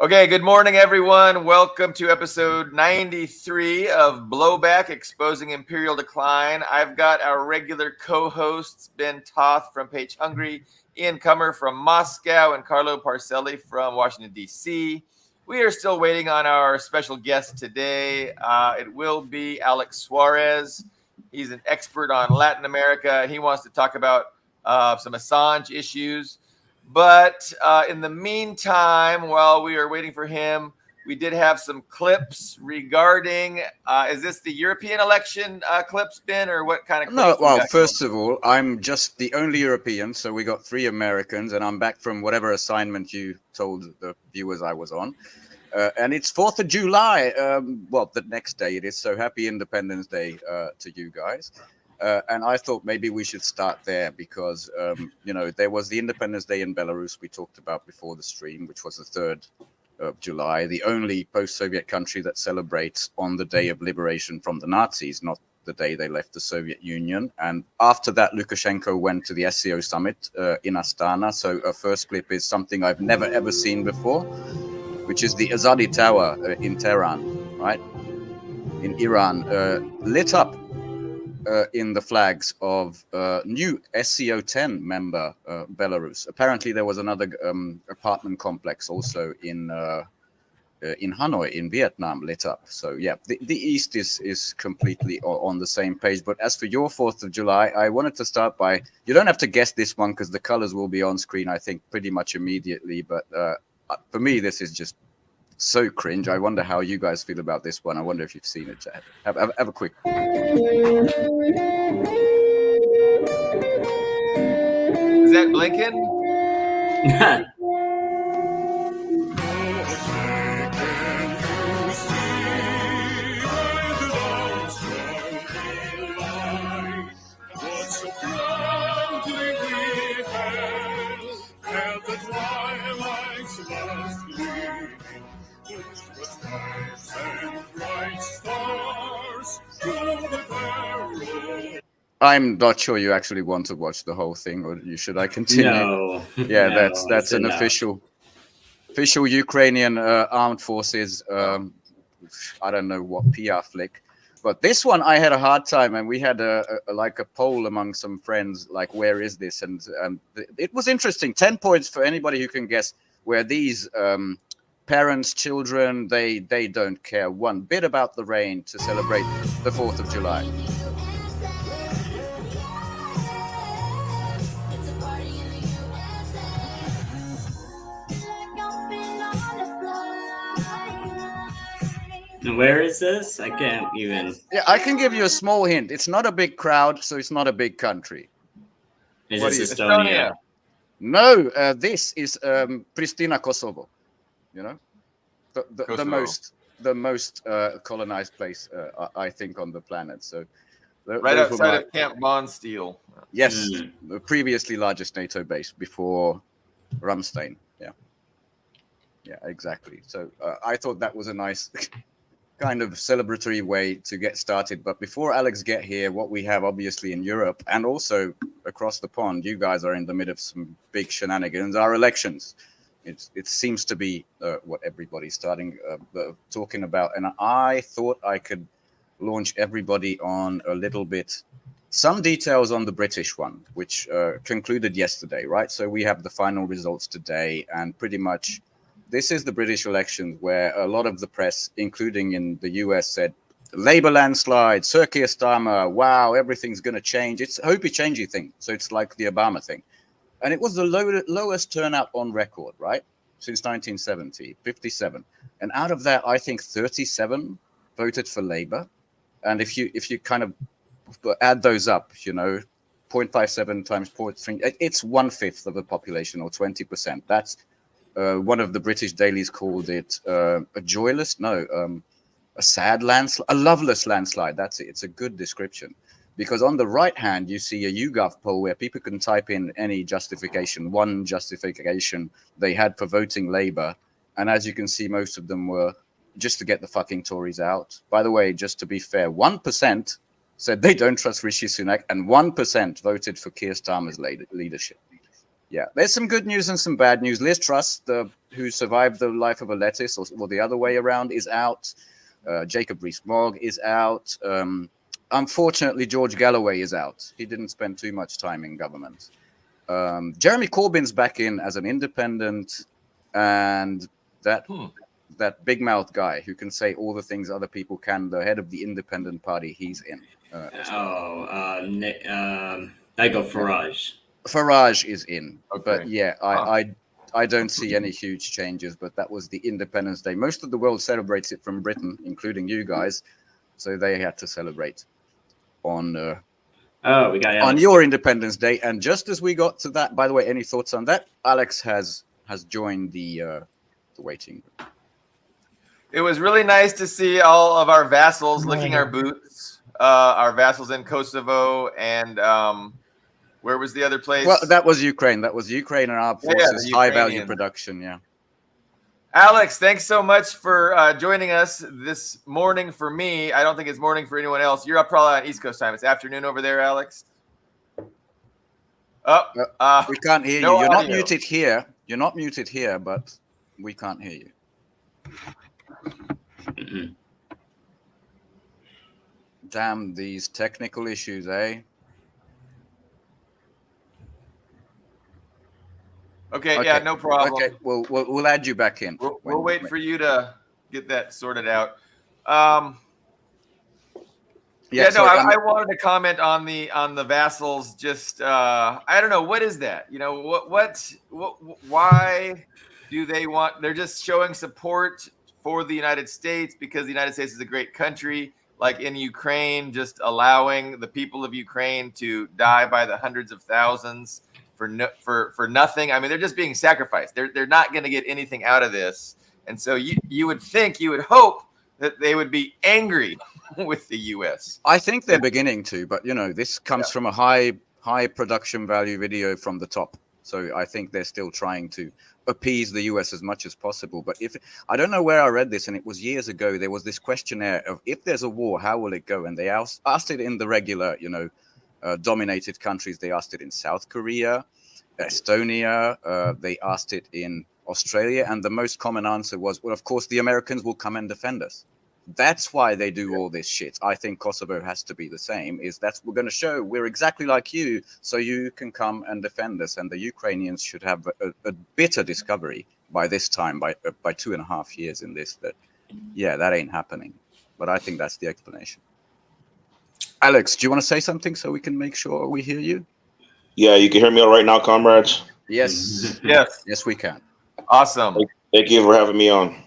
Okay, good morning, everyone. Welcome to episode 93 of Blowback, Exposing Imperial Decline. I've got our regular co-hosts, Ben Toth from Page Hungry, Ian Cummer from Moscow, and Carlo Parcelli from Washington, D.C. We are still waiting on our special guest today. It will be Alex Suarez. He's an expert on Latin America. He wants to talk about some Assange issues. But in the meantime, while we are waiting for him, we did have some clips regarding, is this the European election clips, Ben, or what kind of clips? No, well, first of all, I'm just the only European, so we got 3 Americans, and I'm back from whatever assignment you told the viewers I was on. And it's 4th of July. Well, the next day it is, so happy Independence Day to you guys. And I thought maybe we should start there because, there was the Independence Day in Belarus we talked about before the stream, which was the 3rd of July, the only post-Soviet country that celebrates on the day of liberation from the Nazis, not the day they left the Soviet Union. And after that, Lukashenko went to the SCO summit in Astana. So our first clip is something I've never, ever seen before, which is the Azadi Tower in Tehran, right? In Iran, lit up in the flags of new SCO 10 member Belarus. Apparently, there was another apartment complex also in Hanoi, in Vietnam, lit up. So yeah, the East is completely on the same page. But as for your 4th of July, I wanted to start by, you don't have to guess this one because the colors will be on screen, I think, pretty much immediately. But for me, this is just so cringe. I wonder how you guys feel about this one. I wonder if you've seen it. Have a quick. Is that Blinken? I'm not sure you actually want to watch the whole thing, or should I continue? No. Yeah, no, that's an official Ukrainian armed forces. I don't know what PR flick, but this one I had a hard time, and we had a poll among some friends, like, where is this? And it was interesting. 10 points for anybody who can guess where these parents, children, they don't care one bit about the rain to celebrate the 4th of July. Where is this? I can't even. Yeah, I can give you a small hint. It's not a big crowd, so it's not a big country. Is this Estonia? No, this is Pristina, Kosovo. You know, the most colonized place I think on the planet. So right outside of Camp Bondsteel. Yes, the previously largest NATO base before Ramstein. Yeah, exactly. So I thought that was a nice kind of celebratory way to get started. But before Alex get here, what we have obviously in Europe and also across the pond, you guys are in the middle of some big shenanigans, our elections. It seems to be what everybody's starting talking about. And I thought I could launch everybody on a little bit, some details on the British one, which concluded yesterday, right? So we have the final results today, and pretty much this is the British elections where a lot of the press, including in the US, said Labour landslide, Circus Starmer, wow, everything's going to change. It's a hopey-changey thing. So it's like the Obama thing. And it was the lowest turnout on record, right? Since 1970, 57. And out of that, I think 37 voted for Labour. And if you kind of add those up, 0.57 times 0.3, it's 1/5 of the population, or 20%. That's one of the British dailies called it a sad landslide, a loveless landslide. That's it. It's a good description. Because on the right hand, you see a YouGov poll where people can type in any justification, one justification they had for voting Labour. And as you can see, most of them were just to get the fucking Tories out. By the way, just to be fair, 1% said they don't trust Rishi Sunak, and 1% voted for Keir Starmer's leadership. Yeah, there's some good news and some bad news. Liz Truss, who survived the life of a lettuce, or the other way around, is out. Jacob Rees-Mogg is out. Unfortunately, George Galloway is out. He didn't spend too much time in government. Jeremy Corbyn's back in as an independent, and that big mouth guy who can say all the things other people can, the head of the Independent Party, he's in. Nigel Farage. Farage is in, Okay. but yeah, I don't see any huge changes. But that was the Independence Day. Most of the world celebrates it from Britain, including you guys, so they had to celebrate on we got Alex. on your Independence Day. And just as we got to that, by the way, any thoughts on that? Alex has joined the waiting room. It was really nice to see all of our vassals licking our boots. Our vassals in Kosovo and where was the other place? Well, that was Ukraine. That was Ukraine and Armed Forces, high value production. Yeah. Alex, thanks so much for joining us this morning for me. I don't think it's morning for anyone else. You're up probably on East Coast time. It's afternoon over there, Alex. We can't hear you. You're not muted here. You're not muted here, but we can't hear you. Damn these technical issues, eh? Okay, yeah, no problem. Okay, we'll add you back in. We'll wait for you to get that sorted out. I wanted to comment on the vassals. Just I don't know, what is that? You know, what why do they want? They're just showing support for the United States because the United States is a great country. Like in Ukraine, just allowing the people of Ukraine to die by the hundreds of thousands for nothing. I mean, they're just being sacrificed. They're not going to get anything out of this. And so you would hope that they would be angry with the U.S. I think they're beginning to, but this comes from a high production value video from the top. So I think they're still trying to appease the US as much as possible. But I don't know where I read this, and it was years ago, there was this questionnaire of if there's a war, how will it go? And they asked it in the regular, dominated countries. They asked it in South Korea, Estonia. They asked it in Australia. And the most common answer was, well, of course, the Americans will come and defend us. That's why they do all this shit. I think Kosovo has to be the same. We're going to show we're exactly like you, so you can come and defend us. And the Ukrainians should have a bitter discovery by this time, by 2.5 years in this. That ain't happening. But I think that's the explanation. Alex, do you want to say something so we can make sure we hear you? Yeah, you can hear me all right now, comrades. Yes. Yes, we can. Awesome. Thank you for having me on.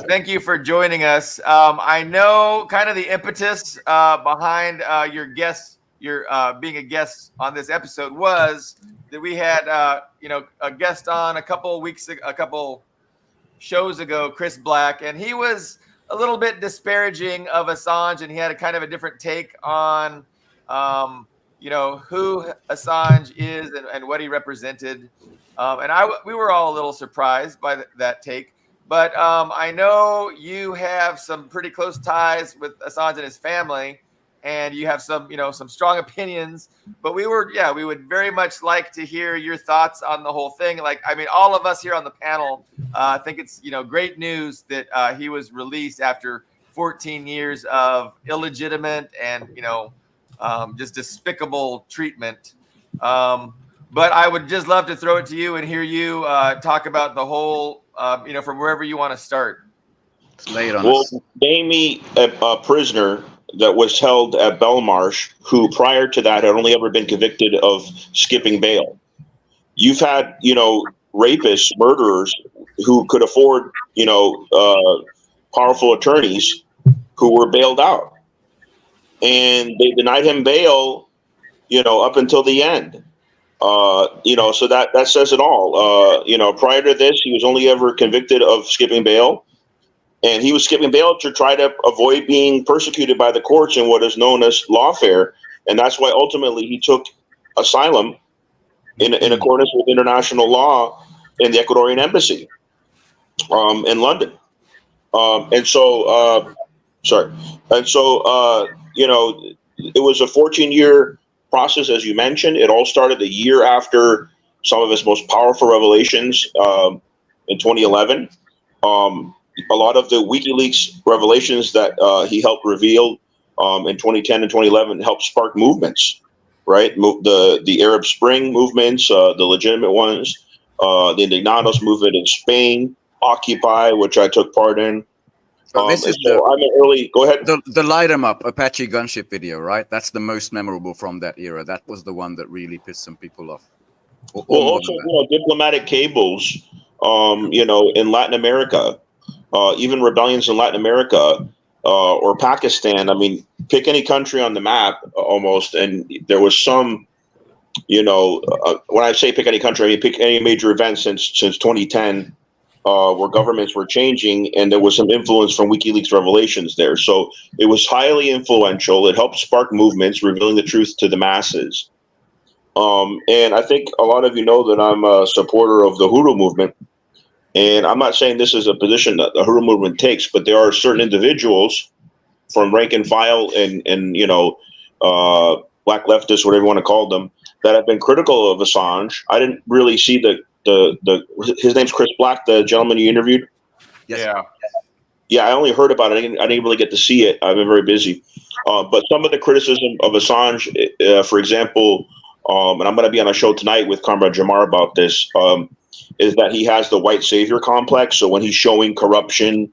Thank you for joining us. I know kind of the impetus behind your being a guest on this episode was that we had a guest on a couple shows ago, Chris Black, and he was a little bit disparaging of Assange, and he had a kind of a different take on who Assange is and what he represented. We were all a little surprised by that take. But I know you have some pretty close ties with Assange and his family, and you have some strong opinions. But we would very much like to hear your thoughts on the whole thing. Like, I mean, all of us here on the panel think it's great news that he was released after 14 years of illegitimate and just despicable treatment. But I would just love to throw it to you and hear you talk about the whole. From wherever you want to start. Lay it on us. Well, name me a prisoner that was held at Belmarsh who prior to that had only ever been convicted of skipping bail. You've had, rapists, murderers who could afford, powerful attorneys who were bailed out. And they denied him bail, up until the end. So that says it all. Prior to this, he was only ever convicted of skipping bail, and he was skipping bail to try to avoid being persecuted by the courts in what is known as lawfare, and that's why ultimately he took asylum in accordance with international law in the Ecuadorian embassy in London. It was a 14-year process, as you mentioned. It all started a year after some of his most powerful revelations in 2011. A lot of the WikiLeaks revelations that he helped reveal in 2010 and 2011 helped spark movements, right? The Arab Spring movements, the legitimate ones, the Indignados movement in Spain, Occupy, which I took part in. This is I'm an early. Go ahead. The Light 'em Up Apache gunship video, right? That's the most memorable from that era. That was the one that really pissed some people off. Or Also, diplomatic cables, in Latin America, even rebellions in Latin America or Pakistan. I mean, pick any country on the map almost, and there was some, when I say pick any country, I mean pick any major event since 2010. Where governments were changing, and there was some influence from WikiLeaks revelations there. So it was highly influential. It helped spark movements, revealing the truth to the masses. And I think a lot of you know that I'm a supporter of the Huru movement. And I'm not saying this is a position that the Huru movement takes, but there are certain individuals from rank and file and black leftists, whatever you want to call them, that have been critical of Assange. I didn't really see his name's Chris Black, the gentleman you interviewed. Yes. Yeah, I only heard about it. I didn't really get to see it. I've been very busy. But some of the criticism of Assange, for example, and I'm going to be on a show tonight with Comrade Jamar about this, is that he has the white savior complex. So when he's showing corruption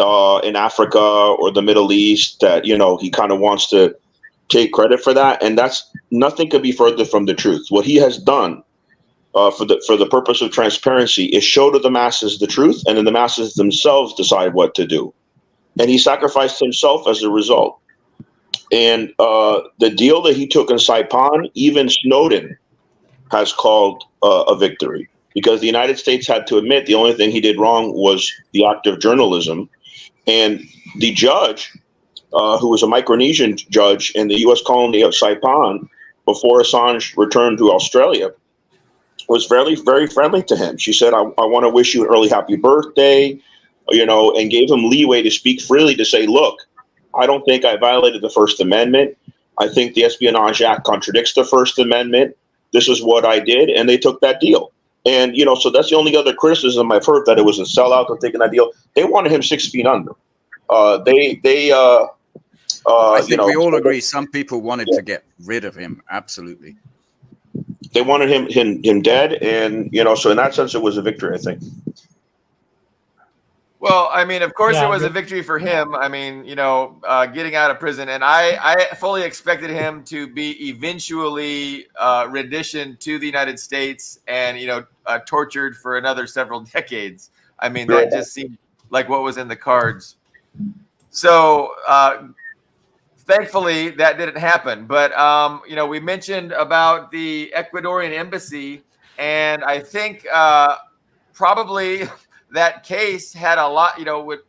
in Africa or the Middle East, that he kind of wants to take credit for that, and that's nothing could be further from the truth. What he has done. For the purpose of transparency, is show to the masses the truth, and then the masses themselves decide what to do. And he sacrificed himself as a result. And the deal that he took in Saipan, even Snowden has called a victory, because the United States had to admit the only thing he did wrong was the act of journalism. And the judge, who was a Micronesian judge in the U.S. colony of Saipan, before Assange returned to Australia, was very, very friendly to him. She said, I want to wish you an early happy birthday, and gave him leeway to speak freely, to say, look, I don't think I violated the First Amendment. I think the Espionage Act contradicts the First Amendment. This is what I did. And they took that deal. And, so that's the only other criticism I've heard, that it was a sellout of taking that deal. They wanted him 6 feet under. I think we all agree. Some people wanted to get rid of him. Absolutely. They wanted him dead, and so in that sense, it was a victory, I think. Well, I mean, of course, it was a victory for him. I mean, getting out of prison, and I fully expected him to be eventually renditioned to the United States and tortured for another several decades. I mean, that just seemed like what was in the cards. So. Thankfully, that didn't happen. But, we mentioned about the Ecuadorian embassy, and I think probably that case had a lot, with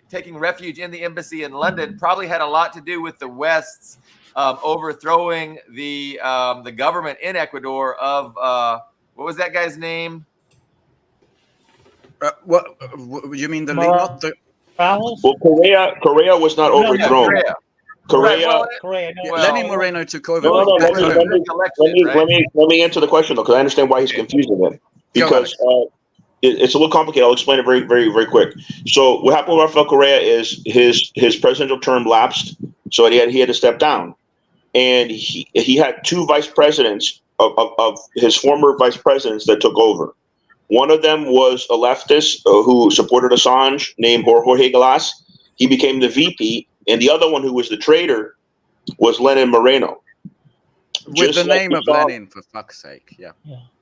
taking refuge in the embassy in London, probably had a lot to do with the West's overthrowing the government in Ecuador of, what was that guy's name? What you mean Well, Correa was not overthrown. Correa. Lenin Moreno took over. Let me answer the question, though, because I understand why he's confusing it. Because it's a little complicated. I'll explain it very, very, very quick. So what happened with Rafael Correa is his presidential term lapsed, so he had to step down, and he had two vice presidents of his former vice presidents that took over. One of them was a leftist who supported Assange, named Jorge Glass. He became the VP. And the other one, who was the traitor, was Lenin Moreno. With the name of Lenin, for fuck's sake. Yeah.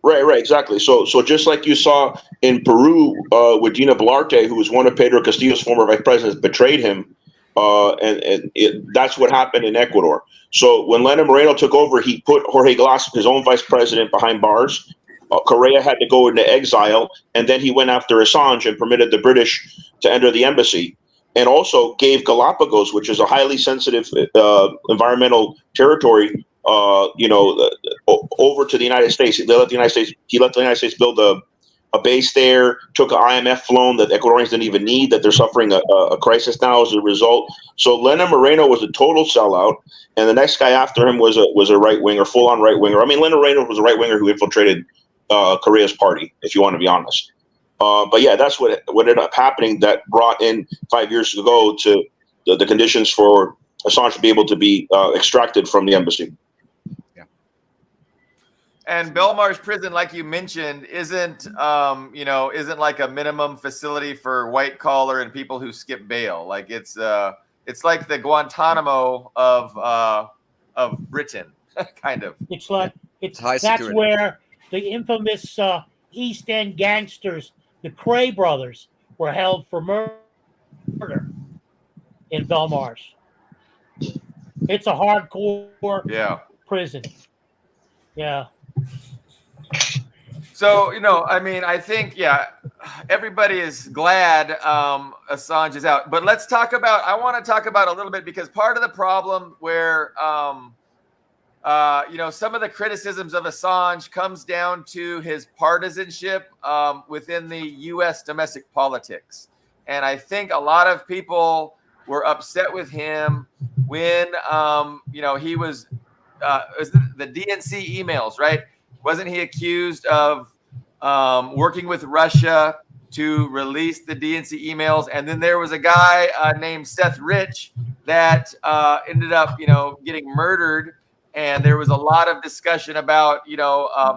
Right, exactly. So just like you saw in Peru with Dina Boluarte, who was one of Pedro Castillo's former vice presidents, betrayed him. That's what happened in Ecuador. So when Lenin Moreno took over, he put Jorge Glass, his own vice president, behind bars. Correa had to go into exile, and then he went after Assange and permitted the British to enter the embassy. And also gave Galapagos, which is a highly sensitive environmental territory, over to the United States. He let the United States build a base there. Took an IMF loan that Ecuadorians didn't even need. That they're suffering a crisis now as a result. So Lenin Moreno was a total sellout, and the next guy after him was a right winger, full on right winger. I mean, Lenin Moreno was a right winger who infiltrated Correa's party, if you want to be honest. But yeah, that's what ended up happening. That brought in 5 years ago to the conditions for Assange to be able to be extracted from the embassy. And Belmarsh prison, like you mentioned, isn't like a minimum facility for white collar and people who skip bail. Like it's like the Guantanamo of Britain, kind of. It's like high that's security. where the infamous East End gangsters, the Cray brothers, were held for murder in Belmarsh. It's a hardcore prison. Yeah. So, I mean, I think, everybody is glad Assange is out. But I want to talk about a little bit, because part of the problem where, some of the criticisms of Assange comes down to his partisanship within the U.S. domestic politics. And I think a lot of people were upset with him when, he was the DNC emails, right? Wasn't he accused of working with Russia to release the DNC emails? And then there was a guy named Seth Rich that ended up, getting murdered. And there was a lot of discussion about,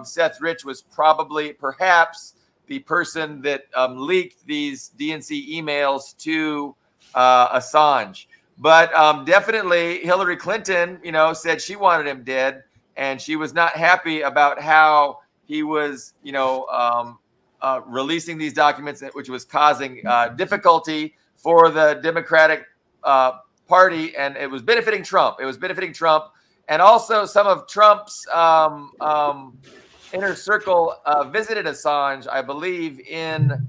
Seth Rich was perhaps the person that leaked these DNC emails to Assange. But definitely Hillary Clinton, said she wanted him dead. And she was not happy about how he was, releasing these documents, which was causing difficulty for the Democratic Party. And it was benefiting Trump. And also some of Trump's inner circle visited Assange, I believe, in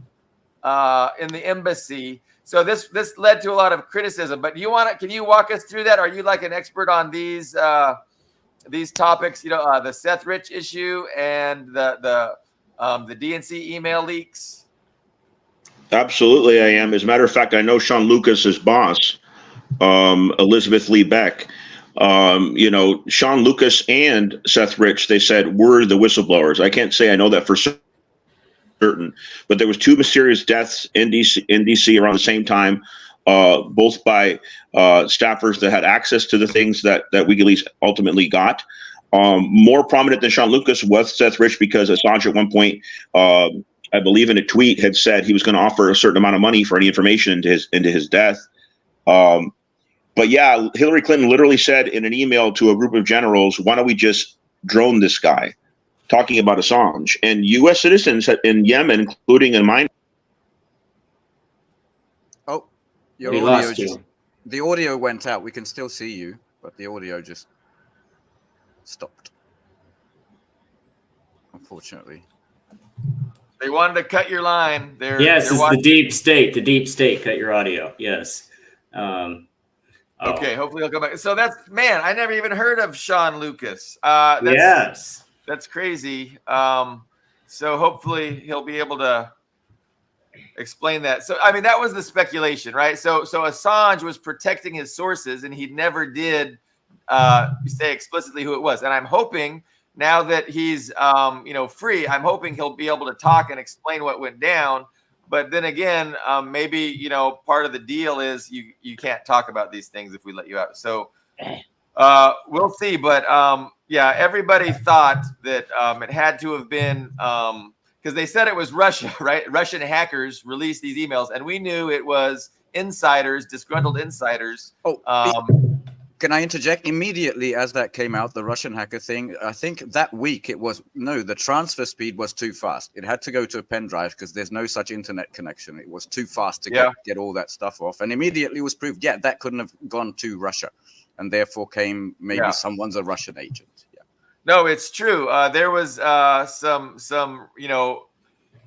the embassy. So this led to a lot of criticism. But can you walk us through that? Are you like an expert on these topics, the Seth Rich issue and the DNC email leaks? Absolutely, I am. As a matter of fact, I know Sean Lucas's boss, Elizabeth Lee Beck. Sean Lucas and Seth Rich, they said, were the whistleblowers. I can't say I know that for certain, but there was 2 mysterious deaths in DC around the same time. Both by staffers that had access to the things that WikiLeaks ultimately got. More prominent than Sean Lucas was Seth Rich, because Assange at one point, I believe in a tweet, had said he was going to offer a certain amount of money for any information into his death. But yeah, Hillary Clinton literally said in an email to a group of generals, "Why don't we just drone this guy?" Talking about Assange. And U.S. citizens in Yemen, including in mine. Your We audio lost just, you. the audio went out. We can still see you, but the audio just stopped. Unfortunately. They wanted to cut your line. Yes, it's the deep state. The deep state cut your audio. Yes. Okay, hopefully he'll come back. So I never even heard of Sean Lucas. Yes. That's crazy. So hopefully he'll be able to explain that. So, I mean, that was the speculation, right? So Assange was protecting his sources, and he never did say explicitly who it was. And I'm hoping now that he's, free, I'm hoping he'll be able to talk and explain what went down. But then again, maybe, part of the deal is you can't talk about these things if we let you out. So we'll see. But everybody thought that it had to have been because they said it was Russia, right? Russian hackers released these emails, and we knew it was insiders, disgruntled insiders. Can I interject? Immediately as that came out, the Russian hacker thing, I think that week the transfer speed was too fast. It had to go to a pen drive because there's no such internet connection. It was too fast to get all that stuff off. And immediately was proved, that couldn't have gone to Russia. And therefore came maybe someone's a Russian agent. Yeah. No, it's true. There was some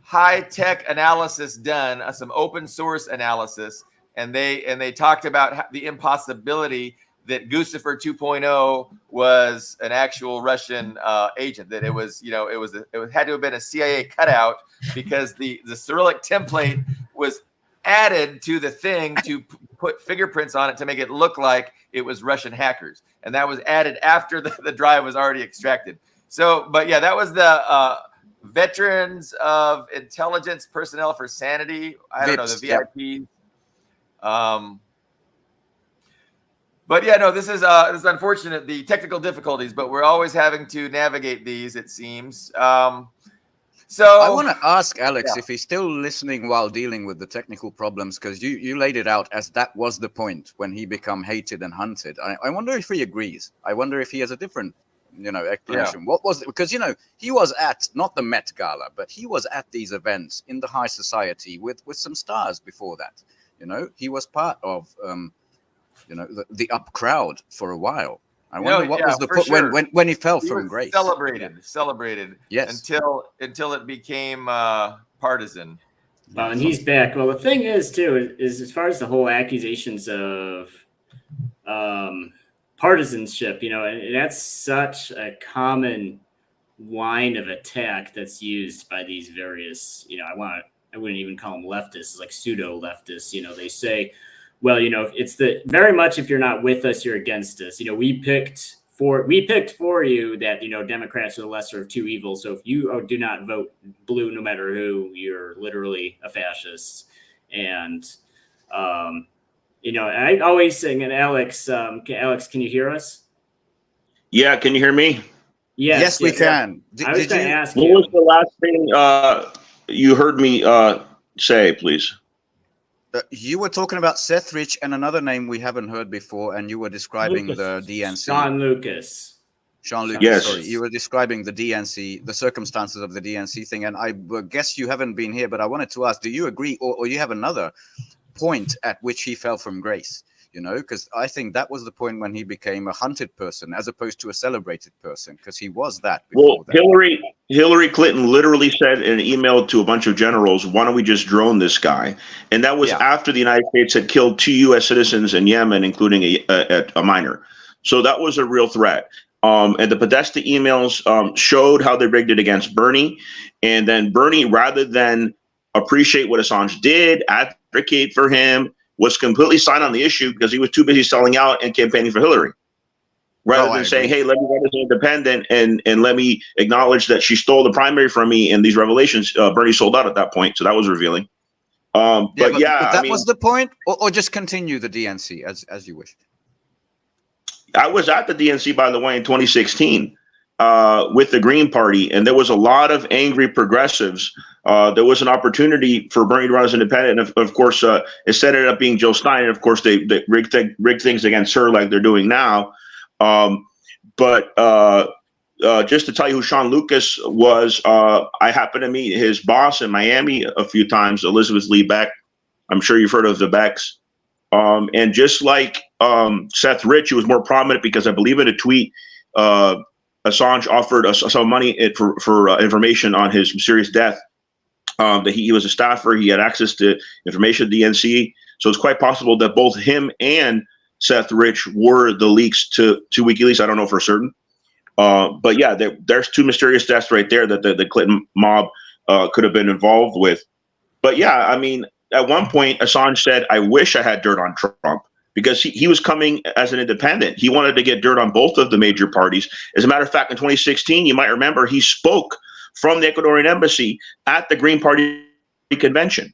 high-tech analysis done, some open source analysis, and they talked about the impossibility that Guccifer 2.0 was an actual Russian agent. That it had to have been a CIA cutout because the Cyrillic template was added to the thing to put fingerprints on it to make it look like it was Russian hackers, and that was added after the drive was already extracted. So, but yeah, that was Veterans of Intelligence Personnel for Sanity. I don't know, the VIP. But yeah, no, this is unfortunate, the technical difficulties, but we're always having to navigate these, it seems. So I want to ask Alex if he's still listening while dealing with the technical problems, because you laid it out as that was the point when he become hated and hunted. I wonder if he agrees. I wonder if he has a different, explanation. Yeah. What was it? Because, he was at, not the Met Gala, but he was at these events in the high society with some stars before that. He was part of, the up crowd for a while. I wonder what was the point when he fell from grace. Celebrated. Yes. Until it became partisan. Well, and he's back. Well, the thing is too is as far as the whole accusations of partisanship, and that's such a common line of attack that's used by these various, I wouldn't even call them leftists, like pseudo leftists. They say, well, it's very much if you're not with us, you're against us. We picked for you that, Democrats are the lesser of two evils. So if you do not vote blue, no matter who, you're literally a fascist. And, I always sing, and Alex, can you hear us? Yeah. Can you hear me? Yes, we can. I was going to ask what was the last thing you heard me say, please? You were talking about Seth Rich and another name we haven't heard before, and you were describing the DNC. Sean Lucas. Yes. Sorry. You were describing the DNC, the circumstances of the DNC thing, and I guess you haven't been here, but I wanted to ask, do you agree, or you have another point at which he fell from grace? Because I think that was the point when he became a hunted person as opposed to a celebrated person, because he was that. Well, Hillary Clinton literally said in an email to a bunch of generals, why don't we just drone this guy? And that was after the United States had killed 2 U.S. citizens in Yemen, including a minor. So that was a real threat. And the Podesta emails showed how they rigged it against Bernie. And then Bernie, rather than appreciate what Assange did, advocate for him, was completely silent on the issue because he was too busy selling out and campaigning for Hillary. Rather than saying, hey, let me run as an independent and let me acknowledge that she stole the primary from me in these revelations. Bernie sold out at that point, so that was revealing. But that was the point, or just continue the DNC as you wish. I was at the DNC, by the way, in 2016 with the Green Party, and there was a lot of angry progressives. There was an opportunity for Bernie to run as independent, and of course, instead ended up being Jill Stein. And of course, they rigged things against her like they're doing now. But just to tell you who Sean Lucas was, I happened to meet his boss in Miami a few times, Elizabeth Lee Beck. I'm sure you've heard of the Becks. And just like Seth Rich, who was more prominent because I believe in a tweet, Assange offered us some money for information on his mysterious death. That he was a staffer, he had access to information at the DNC. So it's quite possible that both him and Seth Rich were the leaks to WikiLeaks. I don't know for certain. But yeah, there's 2 mysterious deaths right there that the Clinton mob could have been involved with. But yeah, I mean, at one point, Assange said, I wish I had dirt on Trump, because he was coming as an independent. He wanted to get dirt on both of the major parties. As a matter of fact, in 2016, you might remember, he spoke from the Ecuadorian embassy at the Green Party convention.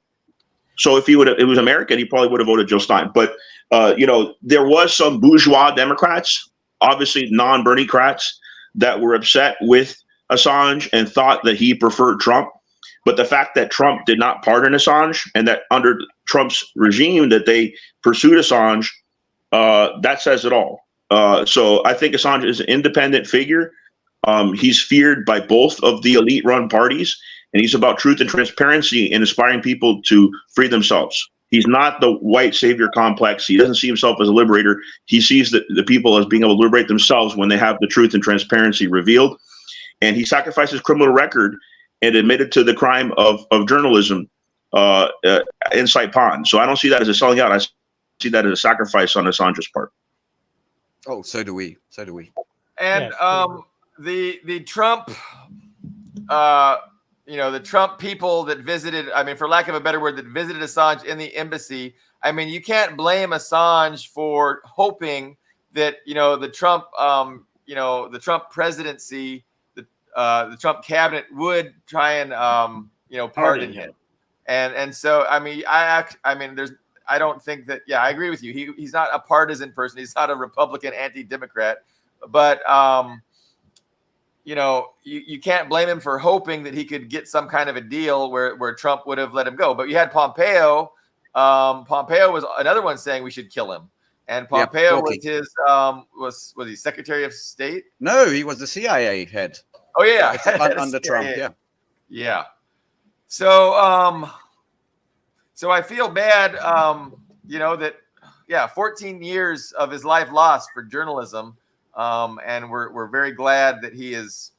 So if it was American, he probably would have voted Jill Stein. But, there was some bourgeois Democrats, obviously non-Bernie-crats, that were upset with Assange and thought that he preferred Trump. But the fact that Trump did not pardon Assange, and that under Trump's regime that they pursued Assange, that says it all. So I think Assange is an independent figure. He's feared by both of the elite-run parties, and he's about truth and transparency and inspiring people to free themselves. He's not the white savior complex. He doesn't see himself as a liberator. He sees the people as being able to liberate themselves when they have the truth and transparency revealed. And he sacrificed his criminal record and admitted to the crime of journalism in Saipan. So I don't see that as a selling out. I see that as a sacrifice on Assange's part. Oh, so do we. And the Trump, the Trump people that visited, I mean, for lack of a better word, that visited Assange in the embassy. I mean, you can't blame Assange for hoping that, the Trump, the Trump presidency, the Trump cabinet would try and pardon him. And so I mean I don't think that. Yeah, I agree with you. He's not a partisan person. He's not a Republican anti-Democrat, but you can't blame him for hoping that he could get some kind of a deal where Trump would have let him go. But you had Pompeo. Pompeo was another one saying we should kill him. And Pompeo was his was he Secretary of State? No, he was the CIA head. Oh yeah, under Trump. Yeah. So so I feel bad, that 14 years of his life lost for journalism, and we're very glad that he is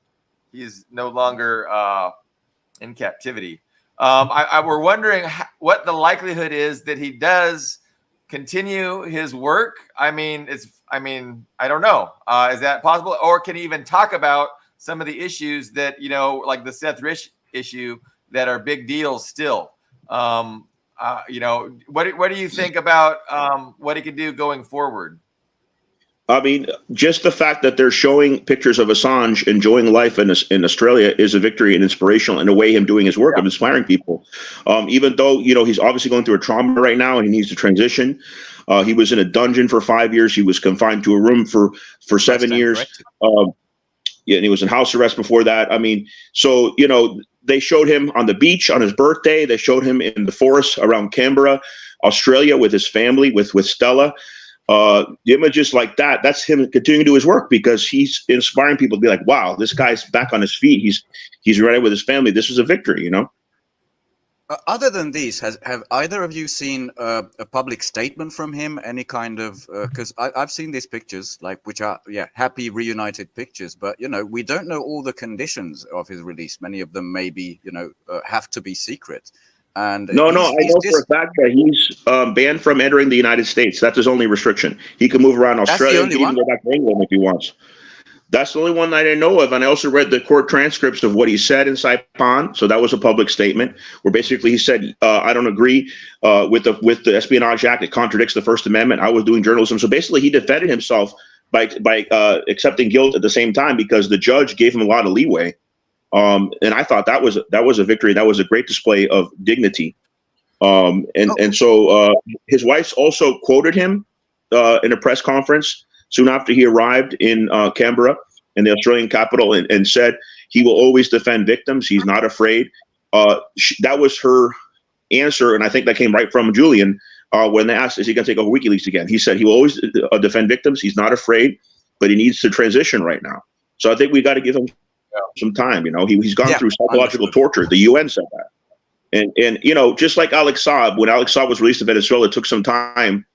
no longer in captivity. We're wondering what the likelihood is that he does continue his work. I don't know. Is that possible? Or can he even talk about some of the issues that, like the Seth Rich issue that are big deals still? What do you think about what he could do going forward? I mean, just the fact that they're showing pictures of Assange enjoying life in Australia is a victory and inspirational in a way. Him doing his work of inspiring people, even though he's obviously going through a trauma right now and he needs to transition. He was in a dungeon for 5 years. He was confined to a room for 7 years. And he was in house arrest before that. I mean, so they showed him on the beach on his birthday. They showed him in the forest around Canberra, Australia, with his family, with Stella. The images like that's him continuing to do his work because he's inspiring people to be like, wow, this guy's back on his feet. He's reunited with his family. This is a victory, Other than these, have either of you seen a public statement from him? Any kind of, because I've seen these pictures, which are happy reunited pictures, but we don't know all the conditions of his release. Many of them maybe have to be secret. And I know for a fact that he's banned from entering the United States. That's his only restriction. He can move around Australia. He can even go back to England if he wants. That's the only one that I know of. And I also read the court transcripts of what he said in Saipan. So that was a public statement where basically he said, I don't agree with the Espionage Act. It contradicts the First Amendment. I was doing journalism. So basically he defended himself by accepting guilt at the same time because the judge gave him a lot of leeway. And I thought that was a victory. That was a great display of dignity. And so his wife also quoted him in a press conference soon after he arrived in Canberra, in the Australian capital, and said he will always defend victims. He's not afraid. That was her answer, and I think that came right from Julian when they asked, is he going to take over WikiLeaks again? He said he will always defend victims. He's not afraid, but he needs to transition right now. So I think we got to give him some time. He's gone through psychological torture. The UN said that. And just like Alex Saab, when Alex Saab was released to Venezuela, it took some time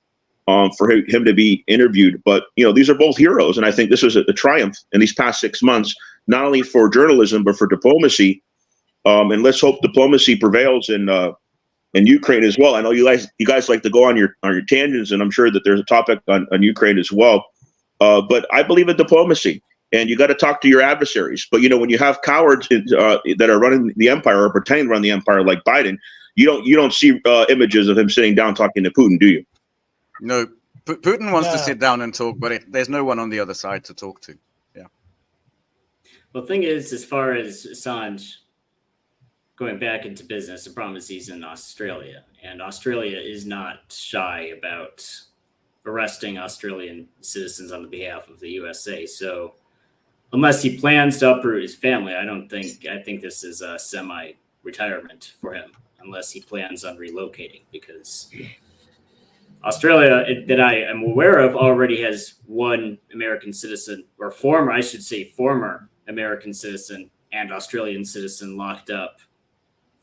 for him to be interviewed. But, these are both heroes. And I think this was a triumph in these past 6 months, not only for journalism, but for diplomacy. And let's hope diplomacy prevails in Ukraine as well. I know you guys like to go on your tangents, and I'm sure that there's a topic on Ukraine as well. But I believe in diplomacy. And you got to talk to your adversaries. But, when you have cowards that are running the empire or pretending to run the empire like Biden, you don't see images of him sitting down talking to Putin, do you? No, Putin wants to sit down and talk, but there's no one on the other side to talk to. Yeah. Well, the thing is, as far as Assange going back into business, the problem is he's in Australia. And Australia is not shy about arresting Australian citizens on the behalf of the USA. So unless he plans to uproot his family, I think this is a semi-retirement for him, unless he plans on relocating, because Australia, that I am aware of, already has one American citizen, or former American citizen and Australian citizen locked up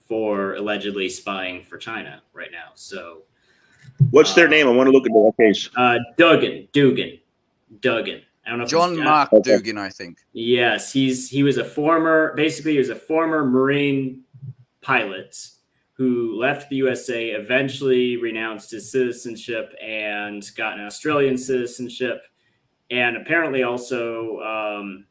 for allegedly spying for China right now. So what's their name? I want to look at the case. Dugan. I don't know. John Mark Dugan, I think. Yes, he was a former Marine pilot who left the USA, eventually renounced his citizenship and got an Australian citizenship, and apparently also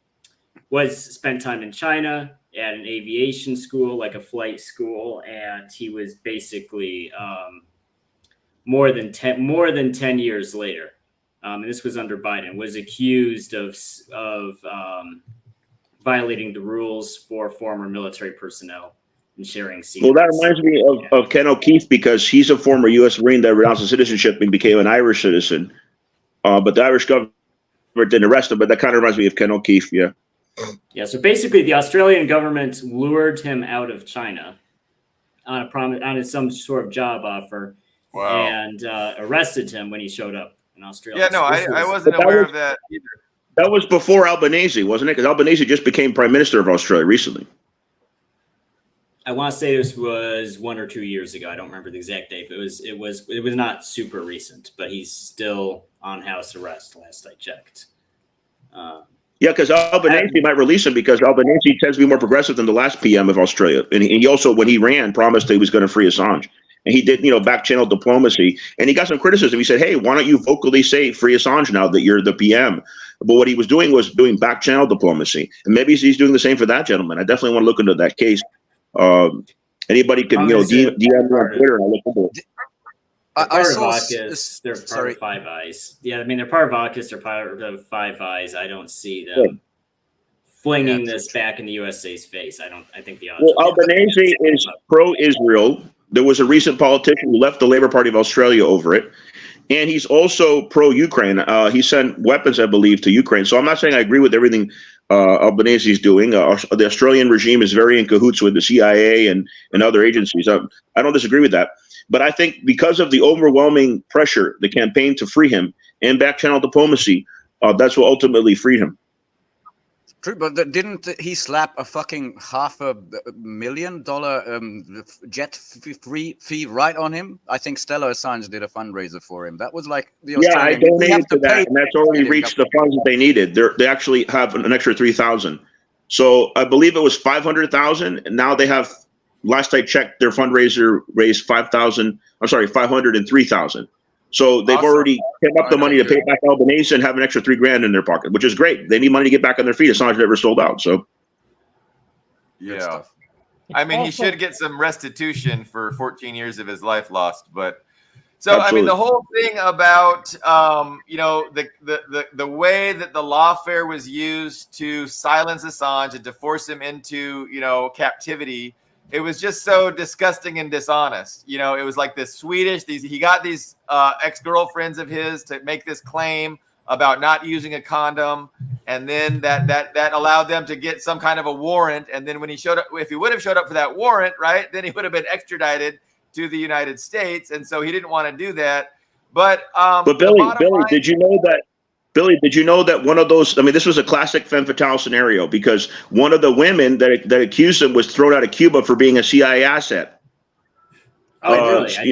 spent time in China at an aviation school, like a flight school, and he was basically more than 10 years later. And this was under Biden, was accused of violating the rules for former military personnel and sharing secrets. Well, that reminds me of Ken O'Keefe, because he's a former U.S. Marine that renounced his citizenship and became an Irish citizen. But the Irish government didn't arrest him, but that kind of reminds me of Ken O'Keefe, yeah. Yeah, so basically the Australian government lured him out of China on some sort of job offer. Wow. And arrested him when he showed up in Australia. Yeah, no, I wasn't aware of that either. That was before Albanese, wasn't it? Because Albanese just became Prime Minister of Australia recently. I want to say this was 1 or 2 years ago. I don't remember the exact date, but it was not super recent. But he's still on house arrest last I checked. Yeah, because Albanese might release him, because Albanese tends to be more progressive than the last PM of Australia. And he also, when he ran, promised that he was going to free Assange. And he did, back channel diplomacy. And he got some criticism. He said, hey, why don't you vocally say free Assange now that you're the PM? But what he was doing back channel diplomacy. And maybe he's doing the same for that gentleman. I definitely want to look into that case. Anybody can, DM me on Twitter and I'll look into it. They're part of Five Eyes. Yeah, I mean, they're part of AUKUS. They're part of Five Eyes. I don't see them flinging this back in the USA's face. I think the odds. Well, Albanese is pro-Israel. There was a recent politician who left the Labour Party of Australia over it. And he's also pro-Ukraine. He sent weapons, I believe, to Ukraine. So I'm not saying I agree with everything Albanese is doing. The Australian regime is very in cahoots with the CIA and other agencies. I don't disagree with that. But I think because of the overwhelming pressure, the campaign to free him and back channel diplomacy, that's what ultimately freed him. True, but didn't he slap a fucking $500,000 jet fee right on him? I think Stella Assange did a fundraiser for him. That was like the Australian. I donated to that, and that's already reached the funds that they needed. They actually have an extra 3,000. So I believe it was 500,000, and now they have. Last I checked, their fundraiser raised 503,000. So they've already kept up the money to pay back Albanese and have an extra $3,000 in their pocket, which is great. They need money to get back on their feet. Assange never sold out. So, yeah, I mean, he should get some restitution for 14 years of his life lost. But so, absolutely. I mean, the whole thing about the way that the lawfare was used to silence Assange and to force him into captivity. It was just so disgusting and dishonest. It was like this Swedish. He got these ex-girlfriends of his to make this claim about not using a condom, and then that allowed them to get some kind of a warrant. And then when he showed up, if he would have showed up for that warrant, right, then he would have been extradited to the United States. And so he didn't want to do that. But Billy, did you know that? Billy, did you know that one of those? I mean, this was a classic femme fatale scenario, because one of the women that accused him was thrown out of Cuba for being a CIA asset. Oh, really? I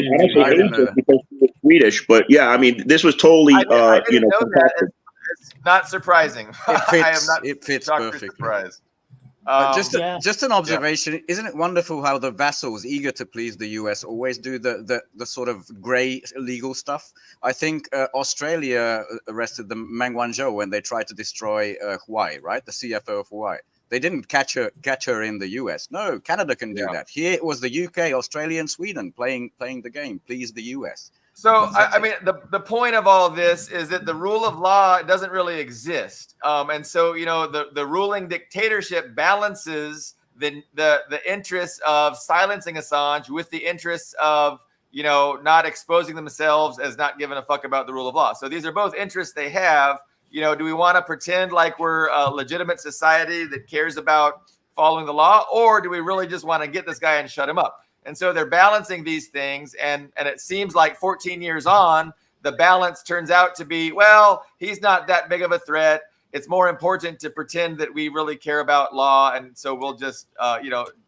didn't know because she was Swedish, but yeah, I mean, this was totally, I didn't know that. It's not surprising. It fits perfectly. Surprised. Just an observation. Yeah. Isn't it wonderful how the vassals, eager to please the US, always do the sort of gray legal stuff? I think Australia arrested the Meng Wanzhou when they tried to destroy Hawaii, right? The CFO of Hawaii. They didn't catch her in the US. No, Canada can do that. Here it was the UK, Australia, and Sweden playing the game. Please the US. So, I mean, the point of all of this is that the rule of law doesn't really exist. And so, the ruling dictatorship balances the interests of silencing Assange with the interests of, not exposing themselves as not giving a fuck about the rule of law. So these are both interests they have. Do we want to pretend like we're a legitimate society that cares about following the law? Or do we really just want to get this guy and shut him up? And so they're balancing these things, and it seems like 14 years on, the balance turns out to be, well, he's not that big of a threat. It's more important to pretend that we really care about law, and so we'll just,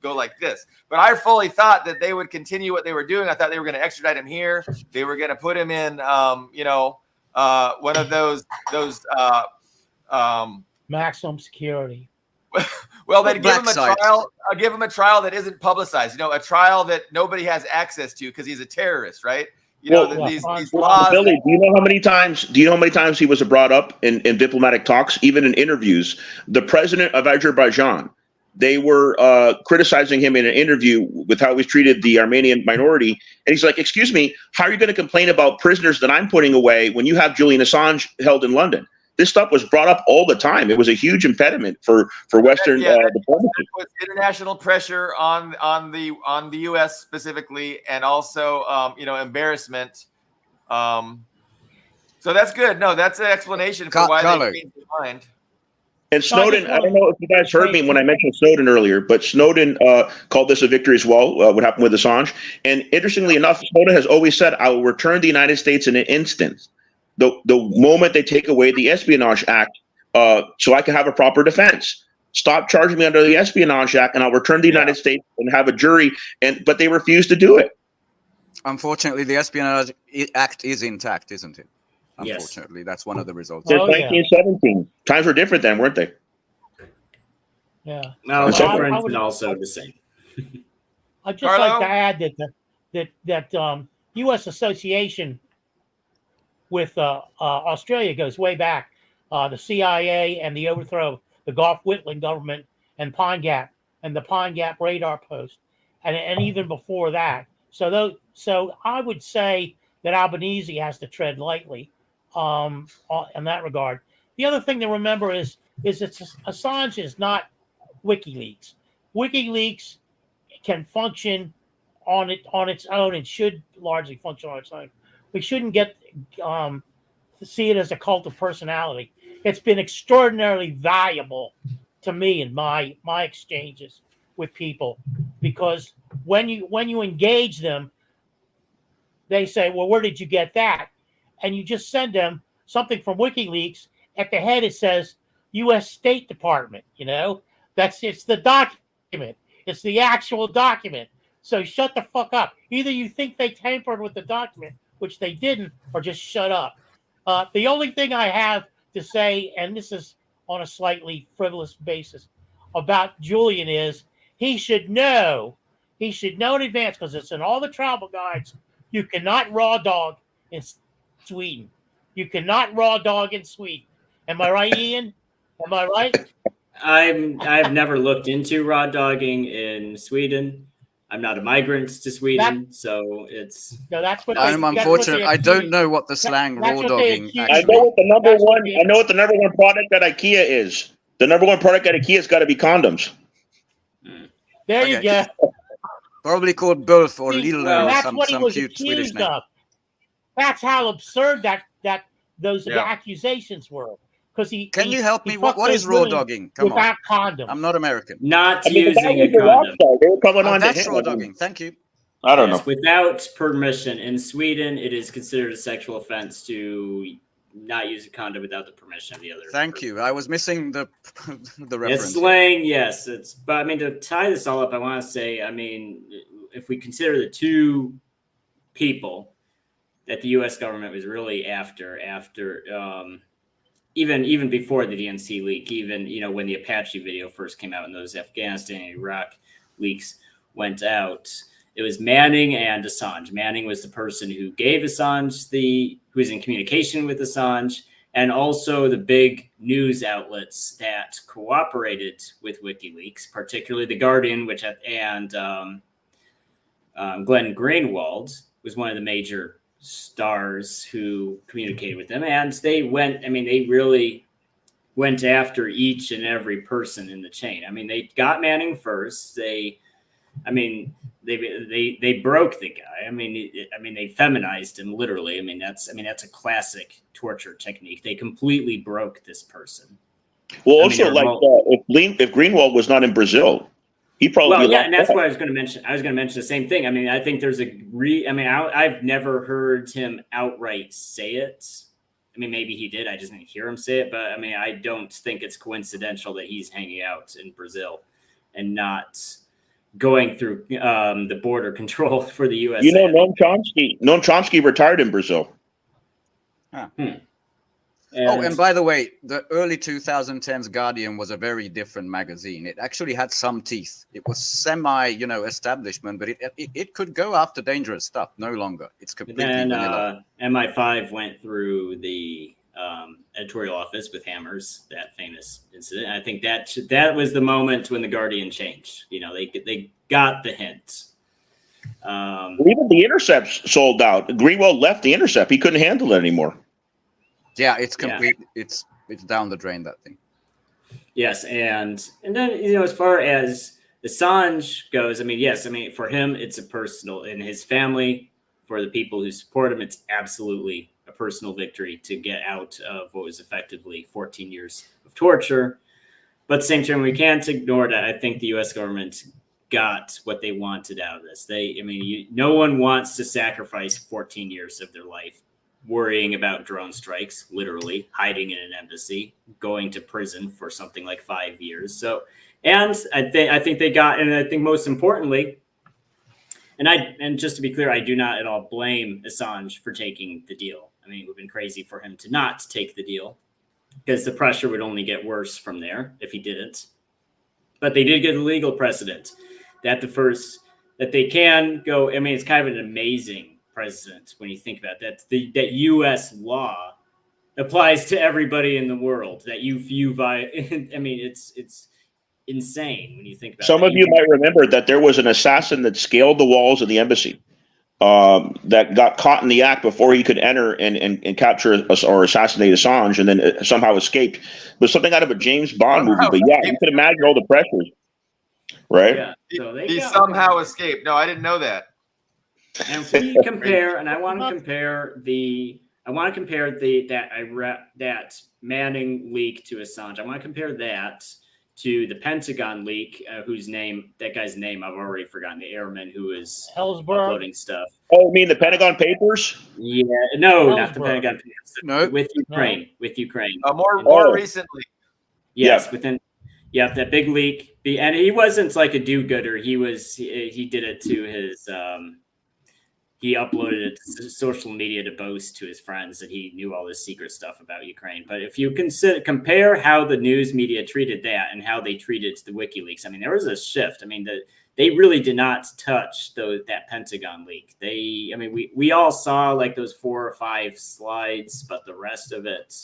go like this. But I fully thought that they would continue what they were doing. I thought they were going to extradite him here. They were going to put him in, one of those maximum security. Well, they'd give him a trial. Give him a trial that isn't publicized. A trial that nobody has access to because he's a terrorist, right? These laws. Billy, do you know how many times he was brought up in diplomatic talks, even in interviews? The president of Azerbaijan, they were criticizing him in an interview with how he's treated the Armenian minority, and he's like, "Excuse me, how are you going to complain about prisoners that I'm putting away when you have Julian Assange held in London?" This stuff was brought up all the time. It was a huge impediment for Western diplomacy. That was international pressure on the U.S. specifically, and also embarrassment. So that's good. No, that's an explanation for why they changed their mind. And Snowden, I don't know if you guys heard me when I mentioned Snowden earlier, but Snowden called this a victory as well, what happened with Assange. And interestingly enough, Snowden has always said, I will return the United States in an instant. The moment they take away the Espionage Act, so I can have a proper defense. Stop charging me under the Espionage Act, and I'll return the United States and have a jury. But they refuse to do it. Unfortunately, the Espionage Act is intact, isn't it? Yes. Unfortunately, that's one of the results. Since 1917. Times were different then, weren't they? Yeah. No, different and also the same. I'd just like to add that U.S. association with Australia goes way back. The CIA and the overthrow of the Gough Whitlam government and Pine Gap and the Pine Gap radar post, and even before that. So I would say that Albanese has to tread lightly in that regard. The other thing to remember is Assange is not WikiLeaks. WikiLeaks can function on its own and should largely function on its own. We shouldn't see it as a cult of personality. It's been extraordinarily valuable to me in my exchanges with people, because when you engage them, they say, well, where did you get that? And you just send them something from WikiLeaks. At the head, it says U.S. State Department. It's the document. It's the actual document. So shut the fuck up. Either you think they tampered with the document, which they didn't, or just shut up. The only thing I have to say, and this is on a slightly frivolous basis, about Julian is he should know in advance, because it's in all the travel guides. You cannot raw dog in Sweden. You cannot raw dog in Sweden. Am I right, Ian? Am I right? I've never looked into raw dogging in Sweden. I'm not a migrant to Sweden, so it's. No, that's what I'm unfortunate. I don't know what the slang raw dogging. I know what the number one. I know what the number one product at IKEA is. The number one product at IKEA has got to be condoms. There you go. Probably called Bulf or Lidl or some cute Swedish name. That's how absurd those accusations were. Can you help me? What is raw dogging? Come without on. condom. I'm not American. Not using a condom. They were coming on that's raw dogging. Thank you. I don't know. Without permission. In Sweden, it is considered a sexual offense to not use a condom without the permission of the other. Thank you. I was missing the reference. It's slang, yes. But I mean, to tie this all up, I want to say, I mean, if we consider the two people that the U.S. government was really after even before the DNC leak, even when the Apache video first came out and those Afghanistan and Iraq leaks went out, it was Manning and Assange. Manning was the person who gave Assange who was in communication with Assange, and also the big news outlets that cooperated with WikiLeaks, particularly The Guardian, and Glenn Greenwald was one of the major stars who communicated with them. And they really went after each and every person in the chain. I mean, they got Manning first. They broke the guy. I mean, they feminized him literally. I mean, that's a classic torture technique. They completely broke this person. Well, also, if Greenwald was not in Brazil, he probably. And that's what I was going to mention. I was going to mention the same thing. I mean, I think there's I've never heard him outright say it. I mean, maybe he did. I just didn't hear him say it. But I mean, I don't think it's coincidental that he's hanging out in Brazil and not going through the border control for the U.S. Noam Chomsky retired in Brazil. Huh. And by the way, the early 2010s Guardian was a very different magazine. It actually had some teeth. It was establishment, but it could go after dangerous stuff. No longer. It's completely vanilla. MI5 went through the editorial office with hammers, that famous incident. I think that was the moment when the Guardian changed. They got the hint. Even the Intercepts sold out. Greenwald left the Intercept. He couldn't handle it anymore. Yeah, it's complete. Yeah. It's down the drain, that thing. Yes, and then as far as Assange goes, I mean, yes, I mean for him it's a personal, and his family, for the people who support him, it's absolutely a personal victory to get out of what was effectively 14 years of torture. But at the same time, we can't ignore that I think the U.S. government got what they wanted out of this. No one wants to sacrifice 14 years of their life worrying about drone strikes, literally hiding in an embassy, going to prison for something like 5 years. So, and I think they got, and I think most importantly, and just to be clear, I do not at all blame Assange for taking the deal. I mean, it would have been crazy for him to not take the deal because the pressure would only get worse from there if he didn't. But they did get a legal precedent that they can go. I mean, it's kind of an amazing precedent when you think about that. That U.S. law applies to everybody in the world. That you I mean, it's insane when you think about. Some of you might remember that there was an assassin that scaled the walls of the embassy. That got caught in the act before he could enter and capture or assassinate Assange, and then somehow escaped. It was something out of a James Bond movie. But yeah, you can imagine all the pressures, right? Yeah. So he somehow escaped. No, I didn't know that. And if we compare, and I want to compare that Manning leak to Assange. I want to compare that to the Pentagon leak, that guy's name I've already forgotten, the airman who was uploading stuff. Oh, you mean the Pentagon Papers? Yeah, no, not the Pentagon Papers. No, with Ukraine. More recently. Yes, that big leak. And he wasn't like a do-gooder. He did it to his. He uploaded it to social media to boast to his friends that he knew all this secret stuff about Ukraine. But if you compare how the news media treated that and how they treated the WikiLeaks, I mean, there was a shift. I mean, they really did not touch that Pentagon leak. We all saw like those 4 or 5 slides, but the rest of it,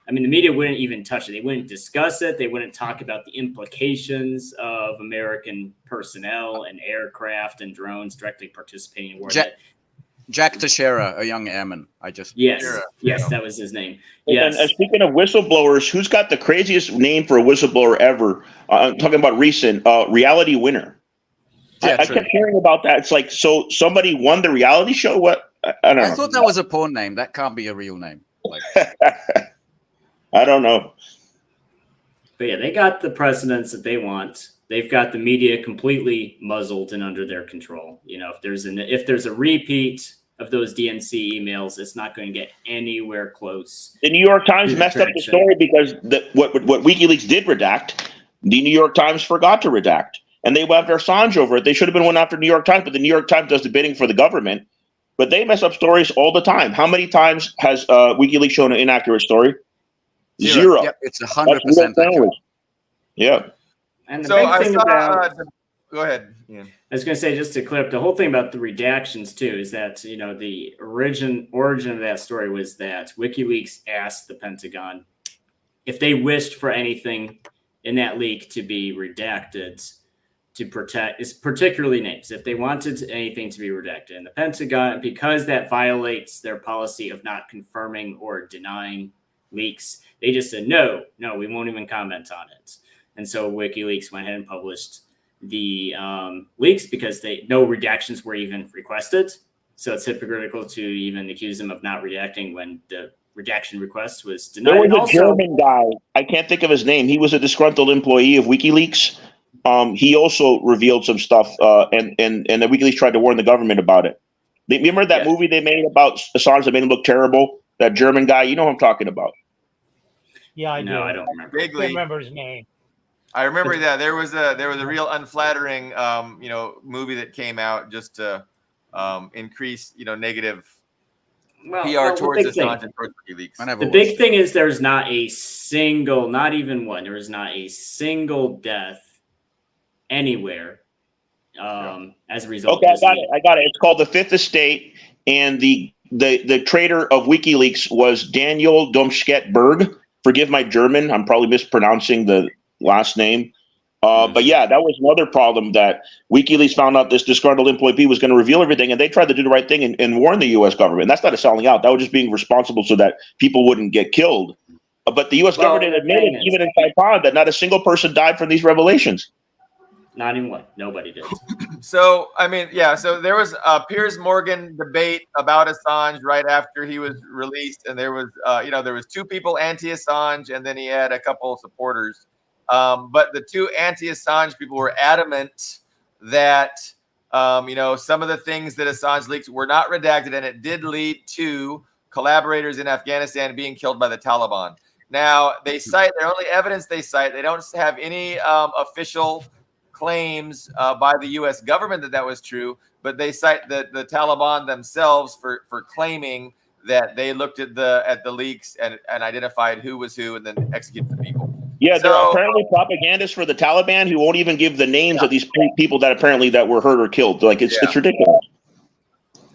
I mean, the media wouldn't even touch it. They wouldn't discuss it. They wouldn't talk about the implications of American personnel and aircraft and drones directly participating in war. Jack Teixeira, a young airman. Yes, that was his name. Yes. And speaking of whistleblowers, who's got the craziest name for a whistleblower ever? I'm talking about recent Reality Winner. Yeah, I kept hearing about that. It's like, so somebody won the reality show? What? I don't know. I thought that was a porn name. That can't be a real name. I don't know. But yeah, they got the precedents that they want. They've got the media completely muzzled and under their control. If there's a repeat of those DNC emails, it's not going to get anywhere close. The New York Times messed up the story because what WikiLeaks did redact, the New York Times forgot to redact. And they went after Assange over it. They should have been one after New York Times, but the New York Times does the bidding for the government. But they mess up stories all the time. How many times has WikiLeaks shown an inaccurate story? Zero. Yep, it's 100% accurate. Yeah. And the big thing about go ahead. Yeah. I was going to say, just to clear up the whole thing about the redactions too, is that the origin of that story was that WikiLeaks asked the Pentagon if they wished for anything in that leak to be redacted to protect, is particularly names, if they wanted anything to be redacted. And the Pentagon, because that violates their policy of not confirming or denying leaks, they just said, no, we won't even comment on it. And so WikiLeaks went ahead and published the leaks because no redactions were even requested. So it's hypocritical to even accuse them of not redacting when the redaction request was denied. There was a German guy, I can't think of his name. He was a disgruntled employee of WikiLeaks. He also revealed some stuff, and the WikiLeaks tried to warn the government about it. Remember that movie they made about Assange that made him look terrible? That German guy, you know who I'm talking about. Yeah, I do. No, I don't remember. I can't remember his name. I remember that there was a real unflattering movie that came out just to increase negative PR towards Assange and towards WikiLeaks. The big thing is there's not a single, not even one, there is not a single death anywhere as a result. Okay, I got it. It's called The Fifth Estate, and the traitor of WikiLeaks was Daniel Domscheit-Berg. Forgive my German. I'm probably mispronouncing the last name. But yeah, that was another problem that WikiLeaks found out this disgruntled employee was going to reveal everything, and they tried to do the right thing and warn the U.S. government. And that's not a selling out. That was just being responsible so that people wouldn't get killed. But the U.S. government admitted, even in Saipan, that not a single person died from these revelations. Not even one. Nobody did. So, I mean, yeah. So there was a Piers Morgan debate about Assange right after he was released, and there was, there was two people anti-Assange, and then he had a couple of supporters. But the two anti-Assange people were adamant that, some of the things that Assange leaked were not redacted, and it did lead to collaborators in Afghanistan being killed by the Taliban. Now, they cite their only evidence they cite. They don't have any official claims by the U.S. government that was true, but they cite the Taliban themselves for claiming that they looked at the leaks and identified who was who and then executed the people. Yeah, there are apparently propagandists for the Taliban who won't even give the names of these people that were hurt or killed. Like it's ridiculous.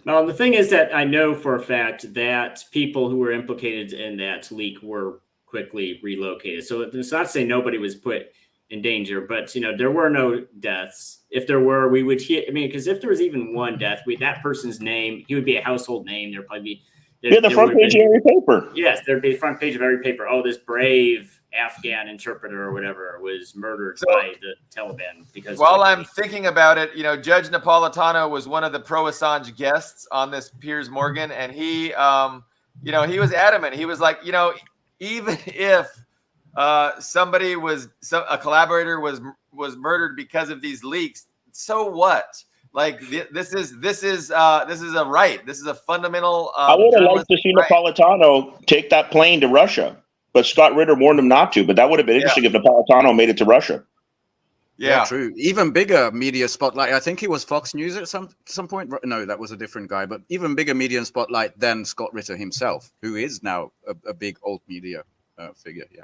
Well, the thing is that I know for a fact that people who were implicated in that leak were quickly relocated. So it's not to say nobody was put in danger, but there were no deaths. If there were, we would hear. I mean, because if there was even one death, that person's name, he would be a household name. There'd probably be the front page of every paper. Yes, there'd be the front page of every paper. Oh, this brave Afghan interpreter or whatever was murdered by the Taliban because. While I'm thinking about it, Judge Napolitano was one of the pro-Assange guests on this Piers Morgan, and he was adamant. He was like, even if a collaborator was murdered because of these leaks, so what? Like this is a right. This is a fundamental. I would have liked to see Napolitano take that plane to Russia, but Scott Ritter warned him not to. But that would have been interesting if Napolitano made it to Russia. Yeah, true. Even bigger media spotlight. I think he was Fox News at some point. No, that was a different guy. But even bigger media spotlight than Scott Ritter himself, who is now a big old media figure. Yeah.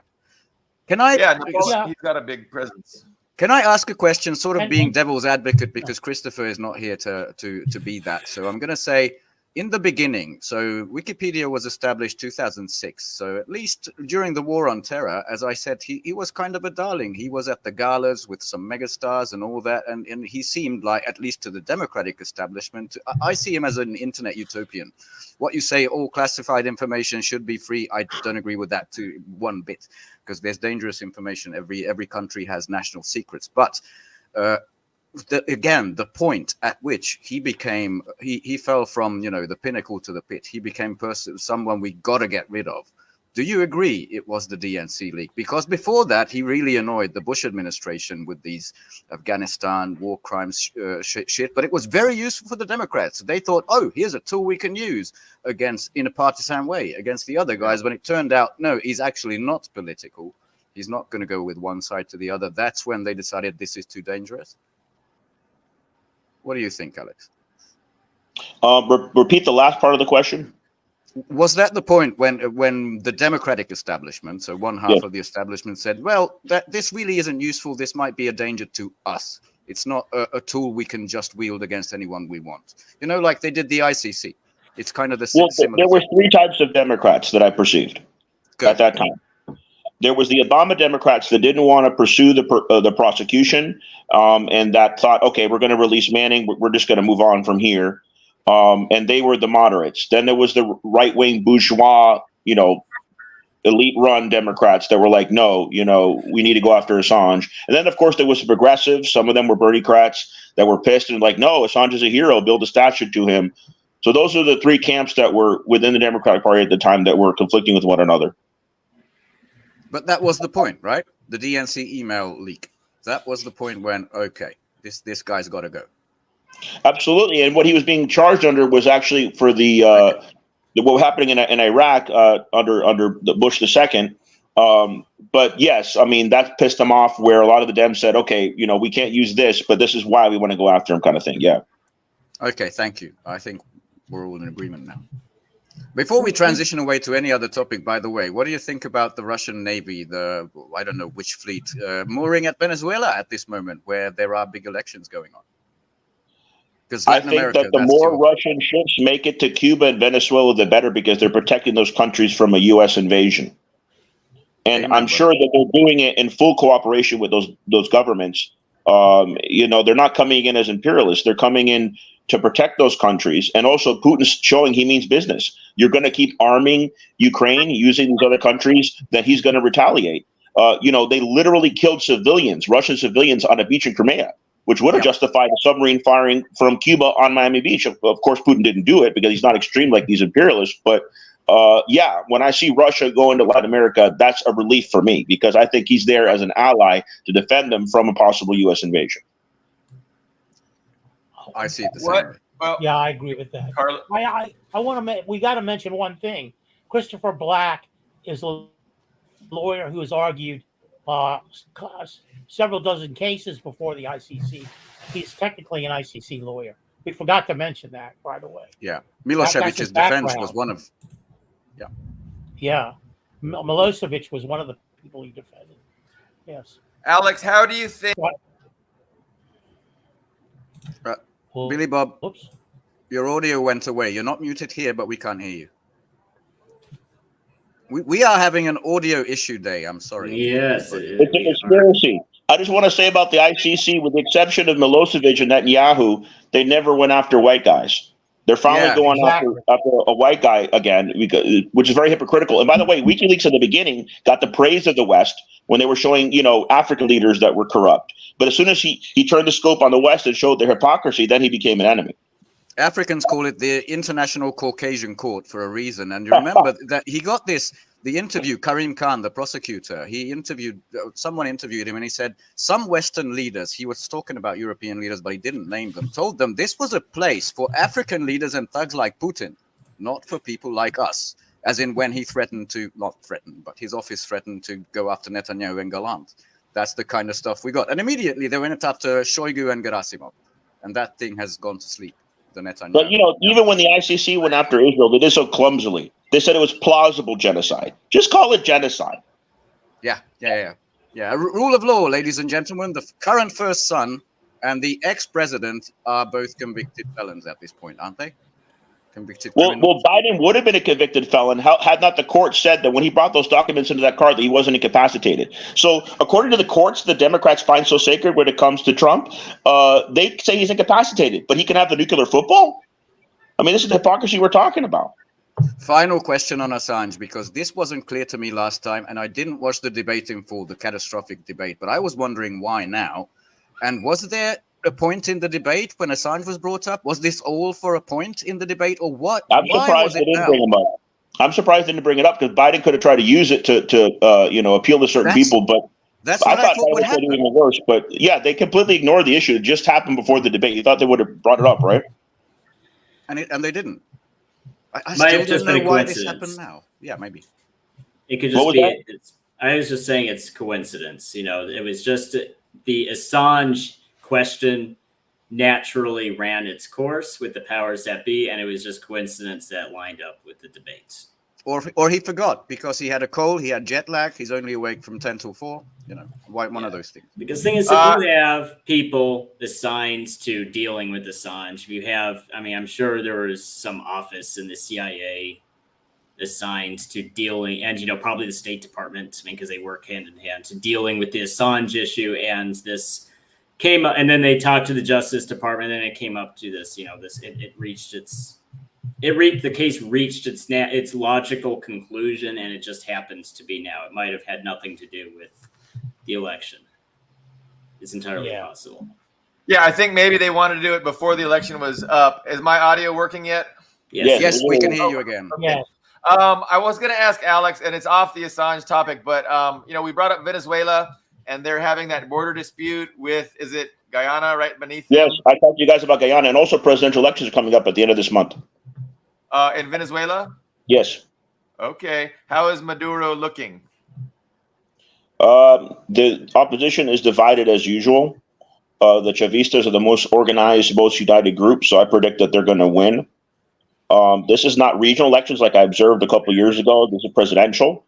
Can I? Yeah, he's got a big presence. Can I ask a question, sort of being devil's advocate, because Christopher is not here to be that. So I'm going to say, in the beginning, so Wikipedia was established 2006. So at least during the War on Terror, as I said, he was kind of a darling. He was at the galas with some megastars and all that. And he seemed like, at least to the Democratic establishment, I see him as an internet utopian. What you say, all classified information should be free, I don't agree with that to one bit, because there's dangerous information. Every country has national secrets. But again, the point at which he became, he fell from, the pinnacle to the pit. He became someone we got to get rid of. Do you agree it was the DNC leak? Because before that, he really annoyed the Bush administration with these Afghanistan war crimes shit. But it was very useful for the Democrats. They thought, oh, here's a tool we can use in a partisan way against the other guys. When it turned out, no, he's actually not political. He's not going to go with one side to the other. That's when they decided this is too dangerous. What do you think, Alex? Repeat the last part of the question. Was that the point when the Democratic establishment, so one half of the establishment, said, well, this really isn't useful. This might be a danger to us. It's not a tool we can just wield against anyone we want. Like they did the ICC. It's kind of the similar. There were three types of Democrats that I perceived at that time. There was the Obama Democrats that didn't want to pursue the prosecution and that thought, okay, we're going to release Manning. We're just going to move on from here. And they were the moderates. Then there was the right-wing bourgeois, elite-run Democrats that were like, no, we need to go after Assange. And then, of course, there was the progressives. Some of them were Bernie-crats that were pissed and like, no, Assange is a hero. Build a statue to him. So those are the three camps that were within the Democratic Party at the time that were conflicting with one another. But that was the point, right? The DNC email leak. That was the point when, okay, this guy's got to go. Absolutely, and what he was being charged under was actually for what happening in Iraq under the Bush II. But yes, I mean that pissed him off. Where a lot of the Dems said, "Okay, we can't use this, but this is why we want to go after him," kind of thing. Yeah. Okay, thank you. I think we're all in agreement now. Before we transition away to any other topic, by the way, what do you think about the Russian Navy, I don't know which fleet, mooring at Venezuela at this moment, where there are big elections going on? I think that the more Russian ships make it to Cuba and Venezuela, the better, because they're protecting those countries from a U.S. invasion. And I'm sure that they're doing it in full cooperation with those governments. They're not coming in as imperialists. They're coming in to protect those countries. And also Putin's showing he means business. You're going to keep arming Ukraine using these other countries, then he's going to retaliate. They literally killed civilians, Russian civilians, on a beach in Crimea, which would have justified a submarine firing from Cuba on Miami Beach. Of course, Putin didn't do it because he's not extreme like these imperialists. But when I see Russia go into Latin America, that's a relief for me because I think he's there as an ally to defend them from a possible U.S. invasion. I see it the same way. Well, yeah, I agree with that. I want to. We got to mention one thing. Christopher Black is a lawyer who has argued several dozen cases before the ICC. He's technically an ICC lawyer. We forgot to mention that, by the way. Yeah, Milosevic's defense was one of. Yeah, Milosevic was one of the people he defended. Yes. Alex, how do you think? Billy Bob, your audio went away. You're not muted here, but we can't hear you. We are having an audio issue day. I'm sorry. Yes. It's a conspiracy. I just want to say about the ICC, with the exception of Milosevic and Netanyahu, they never went after white guys. They're finally going after a white guy again, which is very hypocritical. And by the way, WikiLeaks at the beginning got the praise of the West when they were showing, African leaders that were corrupt. But as soon as he turned the scope on the West and showed their hypocrisy, then he became an enemy. Africans call it the International Caucasian Court for a reason. And you remember that he got the interview, Karim Khan, the prosecutor, someone interviewed him and he said, some Western leaders, he was talking about European leaders, but he didn't name them, told them this was a place for African leaders and thugs like Putin, not for people like us. As in when he but his office threatened to go after Netanyahu and Gallant. That's the kind of stuff we got. And immediately they went after Shoigu and Gerasimov. And that thing has gone to sleep. But even when the ICC went after Israel, they did so clumsily. They said it was plausible genocide. Just call it genocide. Yeah. Rule of law, ladies and gentlemen. The current first son and the ex-president are both convicted felons at this point, aren't they? Convicted. Well, Biden would have been a convicted felon had not the court said that when he brought those documents into that car that he wasn't incapacitated. So according to the courts, the Democrats find so sacred when it comes to Trump, they say he's incapacitated, but he can have the nuclear football? I mean, this is the hypocrisy we're talking about. Final question on Assange, because this wasn't clear to me last time, and I didn't watch the debate in full, the catastrophic debate, but I was wondering why now. And was there a point in the debate when Assange was brought up? Was this all for a point in the debate, or what? I'm surprised they didn't bring him up. I'm surprised they didn't bring it up because Biden could have tried to use it to appeal to certain people. But that's what I thought would happen. Even worse. But yeah, they completely ignored the issue. It just happened before the debate. You thought they would have brought it up, right? And they didn't. I still don't know why this happened now. Yeah, maybe. It could just be. I was just saying it's coincidence. It was just the Assange question naturally ran its course with the powers that be, and it was just coincidence that lined up with the debates. Or he forgot because he had a cold, he had jet lag, he's only awake from 10 till 4. One of those things. Because the thing is, if you have people assigned to dealing with Assange, if you have, I'm sure there was some office in the CIA assigned to dealing, and probably the State Department, because they work hand in hand, to dealing with the Assange issue, and this came up, and then they talked to the Justice Department, and then it came up to this. The case reached its logical conclusion, and it just happens to be now. It might have had nothing to do with the election. It's entirely possible. Yeah, I think maybe they wanted to do it before the election was up. Is my audio working yet? Yes, we can hear you again. Yeah. I was going to ask Alex, and it's off the Assange topic, but we brought up Venezuela. And they're having that border dispute with, is it Guyana right beneath them? Yes, I talked to you guys about Guyana, and also presidential elections are coming up at the end of this month. In Venezuela? Yes. Okay. How is Maduro looking? The opposition is divided as usual. The Chavistas are the most organized, most united group, so I predict that they're going to win. This is not regional elections like I observed a couple of years ago. This is presidential.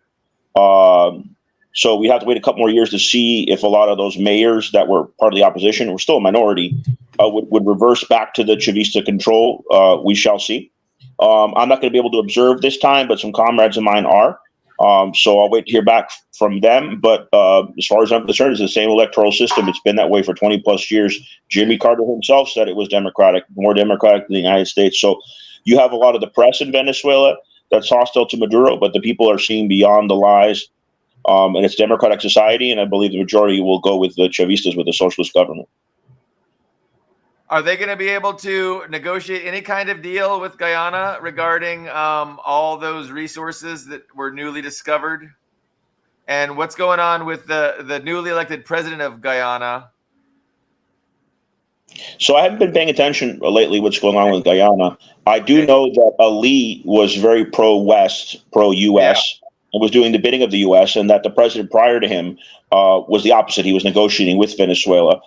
So we have to wait a couple more years to see if a lot of those mayors that were part of the opposition, were still a minority, would reverse back to the Chavista control. We shall see. I'm not going to be able to observe this time, but some comrades of mine are. So I'll wait to hear back from them. But as far as I'm concerned, it's the same electoral system. It's been that way for 20 plus years. Jimmy Carter himself said it was democratic, more democratic than the United States. So you have a lot of the press in Venezuela that's hostile to Maduro, but the people are seeing beyond the lies. And it's democratic society, and I believe the majority will go with the Chavistas, with the socialist government. Are they going to be able to negotiate any kind of deal with Guyana regarding all those resources that were newly discovered? And what's going on with the newly elected president of Guyana? So I haven't been paying attention lately what's going on with Guyana. I do know that Ali was very pro-West, pro-U.S., and was doing the bidding of the U.S., and that the president prior to him was the opposite. He was negotiating with Venezuela.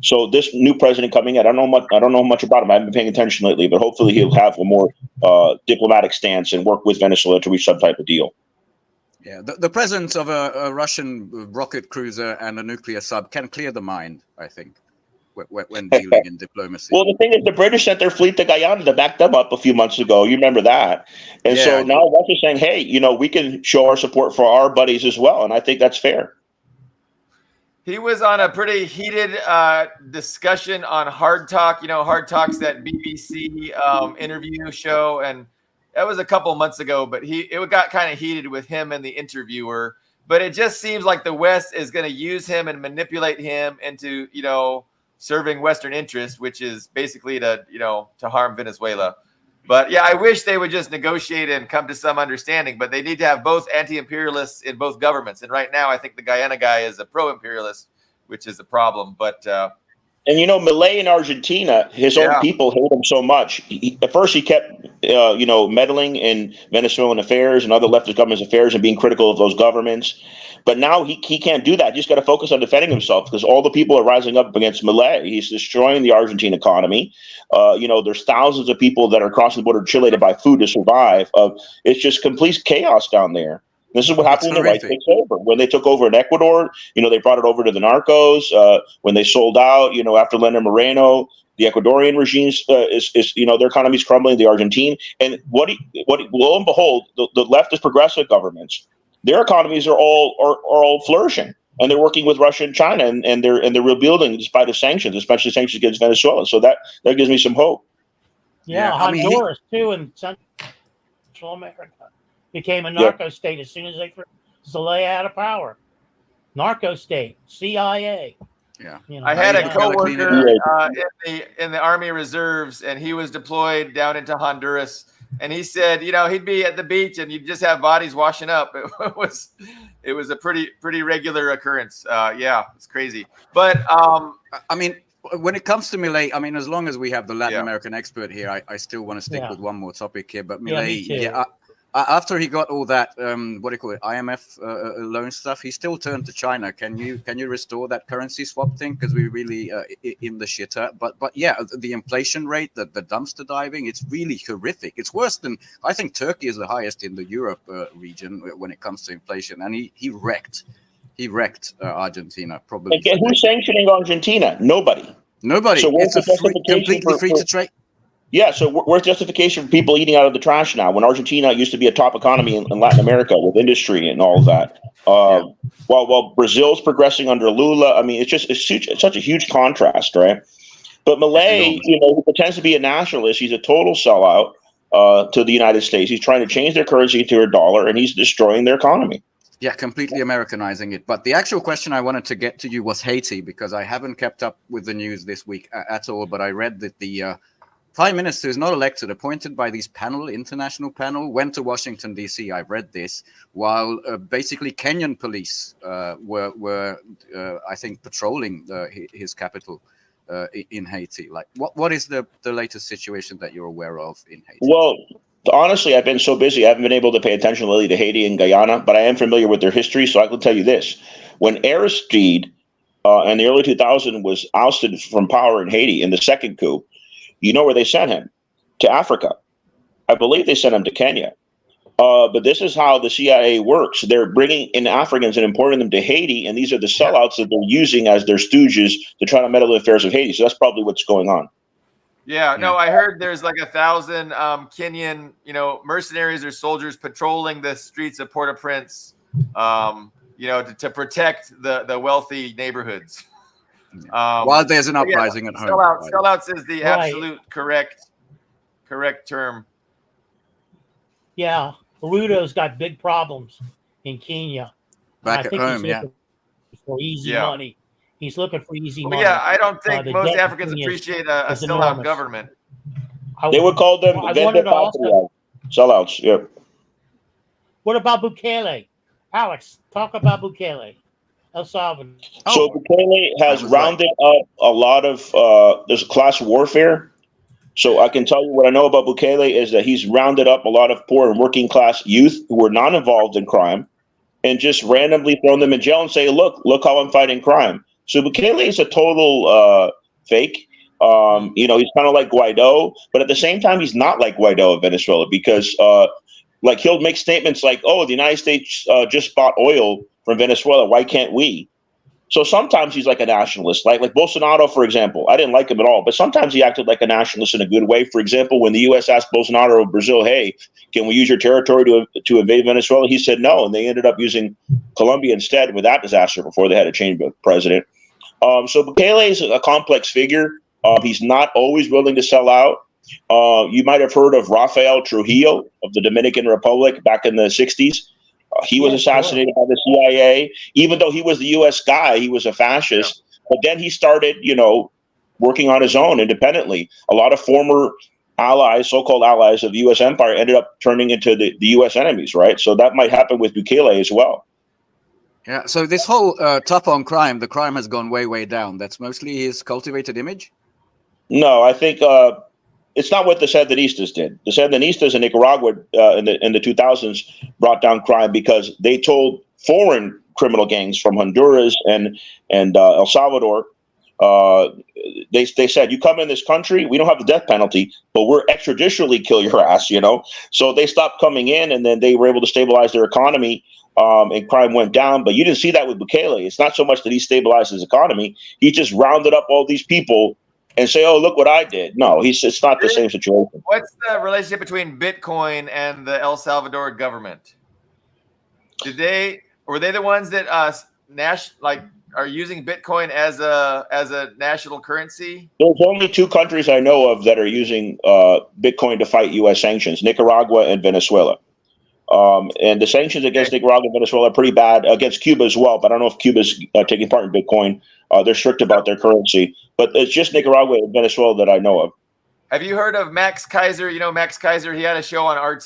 So this new president coming in, I don't know much about him. I haven't been paying attention lately, but hopefully he'll have a more diplomatic stance and work with Venezuela to reach some type of deal. Yeah, the presence of a Russian rocket cruiser and a nuclear sub can clear the mind, I think, when dealing in diplomacy. Well, the thing is, the British sent their fleet to Guyana to back them up a few months ago. You remember that? And so now Russia's saying, hey, we can show our support for our buddies as well. And I think that's fair. He was on a pretty heated discussion on Hard Talk. Hard Talk's that BBC interview show. And that was a couple months ago, but it got kind of heated with him and the interviewer. But it just seems like the West is going to use him and manipulate him into, serving Western interest, which is basically to harm Venezuela. But yeah, I wish they would just negotiate and come to some understanding, but they need to have both anti-imperialists in both governments. And right now, I think the Guyana guy is a pro-imperialist, which is a problem. But and Milei in Argentina, his own people hate him so much. At first, he kept meddling in Venezuelan affairs and other leftist governments' affairs and being critical of those governments. But now he can't do that. He's got to focus on defending himself because all the people are rising up against Milei. He's destroying the Argentine economy. There's thousands of people that are crossing the border to Chile to buy food to survive. It's just complete chaos down there. This is what happened when the right takes over. When they took over in Ecuador, they brought it over to the narcos. When they sold out, after Lenin Moreno, the Ecuadorian regime is their economy is crumbling. The Argentine, and what lo and behold, the leftist progressive governments, their economies are all flourishing, and they're working with Russia and China, and they're rebuilding despite the sanctions, especially sanctions against Venezuela. So that gives me some hope. Yeah, Honduras too, in Central America became a narco state as soon as they threw Zelaya out of power. Narco state, CIA. Yeah, I had a coworker in the Army Reserves, and he was deployed down into Honduras. And he said, he'd be at the beach, and you'd just have bodies washing up. It was a pretty regular occurrence. It's crazy. But when it comes to Milei, as long as we have the Latin American expert here, I still want to stick with one more topic here. But Milei, after he got all that, IMF loan stuff, he still turned to China. Can you restore that currency swap thing? Because we're really in the shitter. But the inflation rate, the dumpster diving, it's really horrific. It's worse than, I think Turkey is the highest in the Europe region when it comes to inflation. And he wrecked Argentina, probably. Again, who's sanctioning Argentina? Nobody. So it's completely free to trade. Yeah, so where's justification for people eating out of the trash now when Argentina used to be a top economy in Latin America with industry and all of that? While Brazil's progressing under Lula, it's such a huge contrast, right? But Milei, who pretends to be a nationalist, he's a total sellout to the United States. He's trying to change their currency to a dollar, and he's destroying their economy. Yeah, completely Americanizing it. But the actual question I wanted to get to you was Haiti, because I haven't kept up with the news this week at all, but I read that the Prime Minister is not elected, appointed by these international panel, went to Washington, D.C., I've read this, while basically Kenyan police were I think, patrolling his capital in Haiti. Like, what is the latest situation that you're aware of in Haiti? Well, honestly, I've been so busy, I haven't been able to pay attention lately to Haiti and Guyana, but I am familiar with their history, so I can tell you this. When Aristide in the early 2000s was ousted from power in Haiti in the second coup, you know where they sent him? To Africa. I believe they sent him to Kenya. But this is how the CIA works. They're bringing in Africans and importing them to Haiti, and these are the sellouts that they're using as their stooges to try to meddle in the affairs of Haiti. So that's probably what's going on. Yeah, no, I heard there's like 1,000 Kenyan, mercenaries or soldiers patrolling the streets of Port-au-Prince, to protect the wealthy neighborhoods. While there's an uprising at home. Sellouts is the absolute correct term. Yeah, Ruto's got big problems in Kenya. Back at home, for easy money. He's looking for easy money. Yeah, I don't think most Africans appreciate a sellout government. They would call them sellouts. Yep. What about Bukele? Alex, talk about Bukele. El Salvador. So Bukele has rounded up a lot of there's class warfare. So I can tell you what I know about Bukele is that he's rounded up a lot of poor and working class youth who were not involved in crime and just randomly thrown them in jail and say, look how I'm fighting crime. So Bukele is a total fake. He's kind of like Guaido, but at the same time, he's not like Guaido of Venezuela because he'll make statements like, oh, the United States just bought oil from Venezuela. Why can't we? So sometimes he's like a nationalist, like Bolsonaro, for example. I didn't like him at all, but sometimes he acted like a nationalist in a good way. For example, when the U.S. asked Bolsonaro of Brazil, hey, can we use your territory to invade Venezuela? He said no, and they ended up using Colombia instead with that disaster before they had to change the president. So Bukele is a complex figure. He's not always willing to sell out. You might have heard of Rafael Trujillo of the Dominican Republic back in the 60s. He was assassinated by the CIA. Even though he was the U.S. guy, he was a fascist. Yeah. But then he started, working on his own independently. A lot of former allies, so-called allies of the U.S. empire, ended up turning into the U.S. enemies, right? So that might happen with Bukele as well. Yeah, so this whole tough on crime, the crime has gone way, way down. That's mostly his cultivated image? No, I think it's not what the Sandinistas did. The Sandinistas in Nicaragua in the 2000s brought down crime because they told foreign criminal gangs from Honduras and El Salvador, they said, you come in this country, we don't have the death penalty, but we're extrajudicially kill your ass, So they stopped coming in, and then they were able to stabilize their economy, and crime went down. But you didn't see that with Bukele. It's not so much that he stabilized his economy. He just rounded up all these people and say, oh, look what I did. No, it's not the same situation. What's the relationship between Bitcoin and the El Salvador government? Were they the ones that are using Bitcoin as a national currency? There's only two countries I know of that are using Bitcoin to fight U.S. sanctions, Nicaragua and Venezuela. And the sanctions against Nicaragua and Venezuela are pretty bad, against Cuba as well. But I don't know if Cuba's taking part in Bitcoin. They're strict about their currency. But it's just Nicaragua and Venezuela that I know of. Have you heard of Max Kaiser? Max Kaiser, he had a show on RT,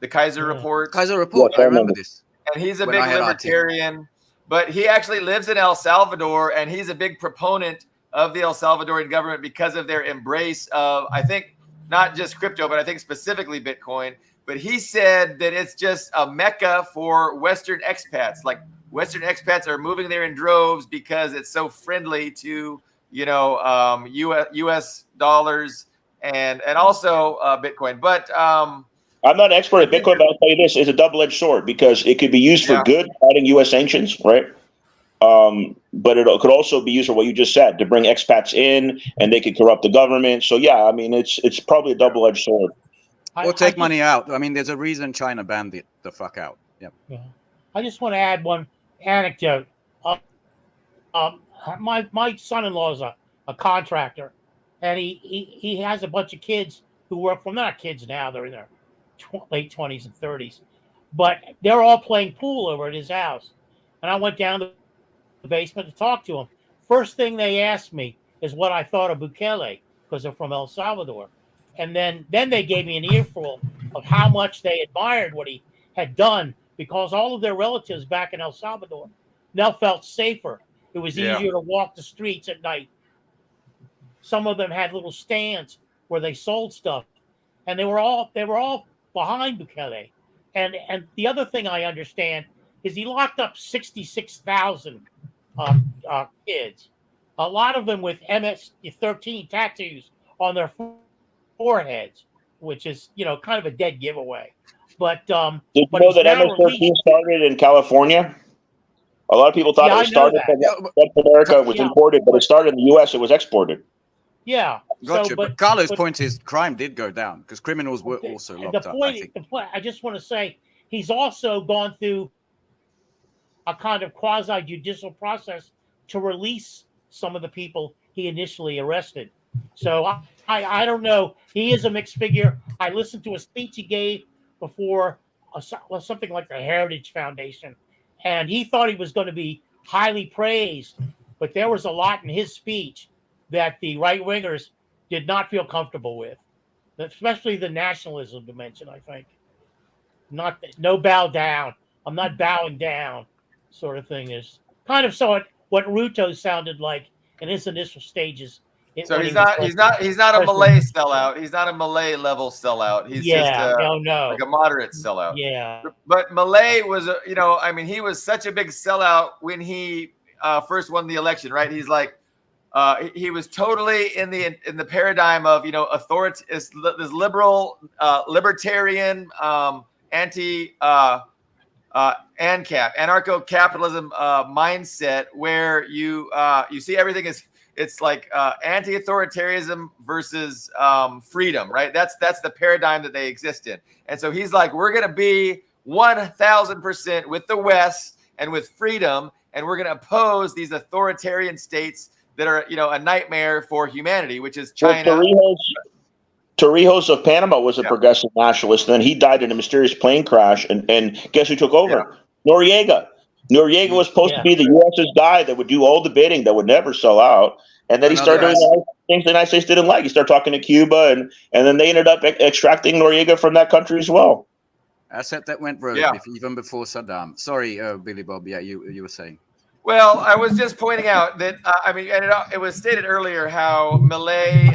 the Kaiser Report. Kaiser Report, yes, I remember this. And he's a big libertarian. But he actually lives in El Salvador, and he's a big proponent of the El Salvadorian government because of their embrace of, I think, not just crypto, but I think specifically Bitcoin. But he said that it's just a mecca for Western expats. Like Western expats are moving there in droves because it's so friendly to, U.S. dollars and also Bitcoin. But I'm not an expert at Bitcoin, but I'll tell you this: it's a double-edged sword because it could be used for good, fighting U.S. sanctions, right? But it could also be used for what you just said, to bring expats in, and they could corrupt the government. So yeah, I mean, it's probably a double-edged sword. Or take money out. I mean, there's a reason China banned it the fuck out. Yep. Yeah. I just want to add one anecdote. My son-in-law is a contractor, and he has a bunch of kids who work from, not kids now, they're in their late 20s and 30s, but they're all playing pool over at his house. And I went down to the basement to talk to them. First thing they asked me is what I thought of Bukele, because they're from El Salvador. And then they gave me an earful of how much they admired what he had done, because all of their relatives back in El Salvador now felt safer. It was easier to walk the streets at night. Some of them had little stands where they sold stuff, and they were all behind Bukele. And the other thing I understand is he locked up 66,000 kids, a lot of them with MS-13 tattoos on their foreheads, which is kind of a dead giveaway. But did you know that MS-13 started in California? A lot of people thought it started from America, was imported, but it started in the U.S. It was exported. Yeah. Gotcha. So, but Carlo's point is crime did go down because criminals were also locked up. The point, I just want to say, he's also gone through a kind of quasi-judicial process to release some of the people he initially arrested. So I don't know. He is a mixed figure. I listened to a speech he gave before something like the Heritage Foundation, and he thought he was going to be highly praised, but there was a lot in his speech that the right-wingers did not feel comfortable with, especially the nationalism dimension, I think. No bow down. I'm not bowing down sort of thing is kind of what Ruto sounded like in his initial stages. So he's not a Malay sellout. He's not a Malay level sellout. He's just like a moderate sellout. Yeah. But Malay was, I mean, he was such a big sellout when he first won the election, right? He's like, he was totally in the paradigm of, this liberal, libertarian, anarcho-capitalism mindset where you see everything it's like anti-authoritarianism versus freedom, right? That's the paradigm that they exist in. And so he's like, we're going to be 1,000% with the West and with freedom, and we're going to oppose these authoritarian states that are, a nightmare for humanity, which is China. Well, Torrijos of Panama was a progressive nationalist. Then he died in a mysterious plane crash. And guess who took over? Yeah. Noriega. Noriega was supposed to be the U.S.'s guy that would do all the bidding, that would never sell out. And then he started doing things the United States didn't like. He started talking to Cuba, and then they ended up extracting Noriega from that country as well. Asset that went rogue, even before Saddam. Sorry, Billy Bob. Yeah, you were saying. Well, I was just pointing out that, it was stated earlier how Malay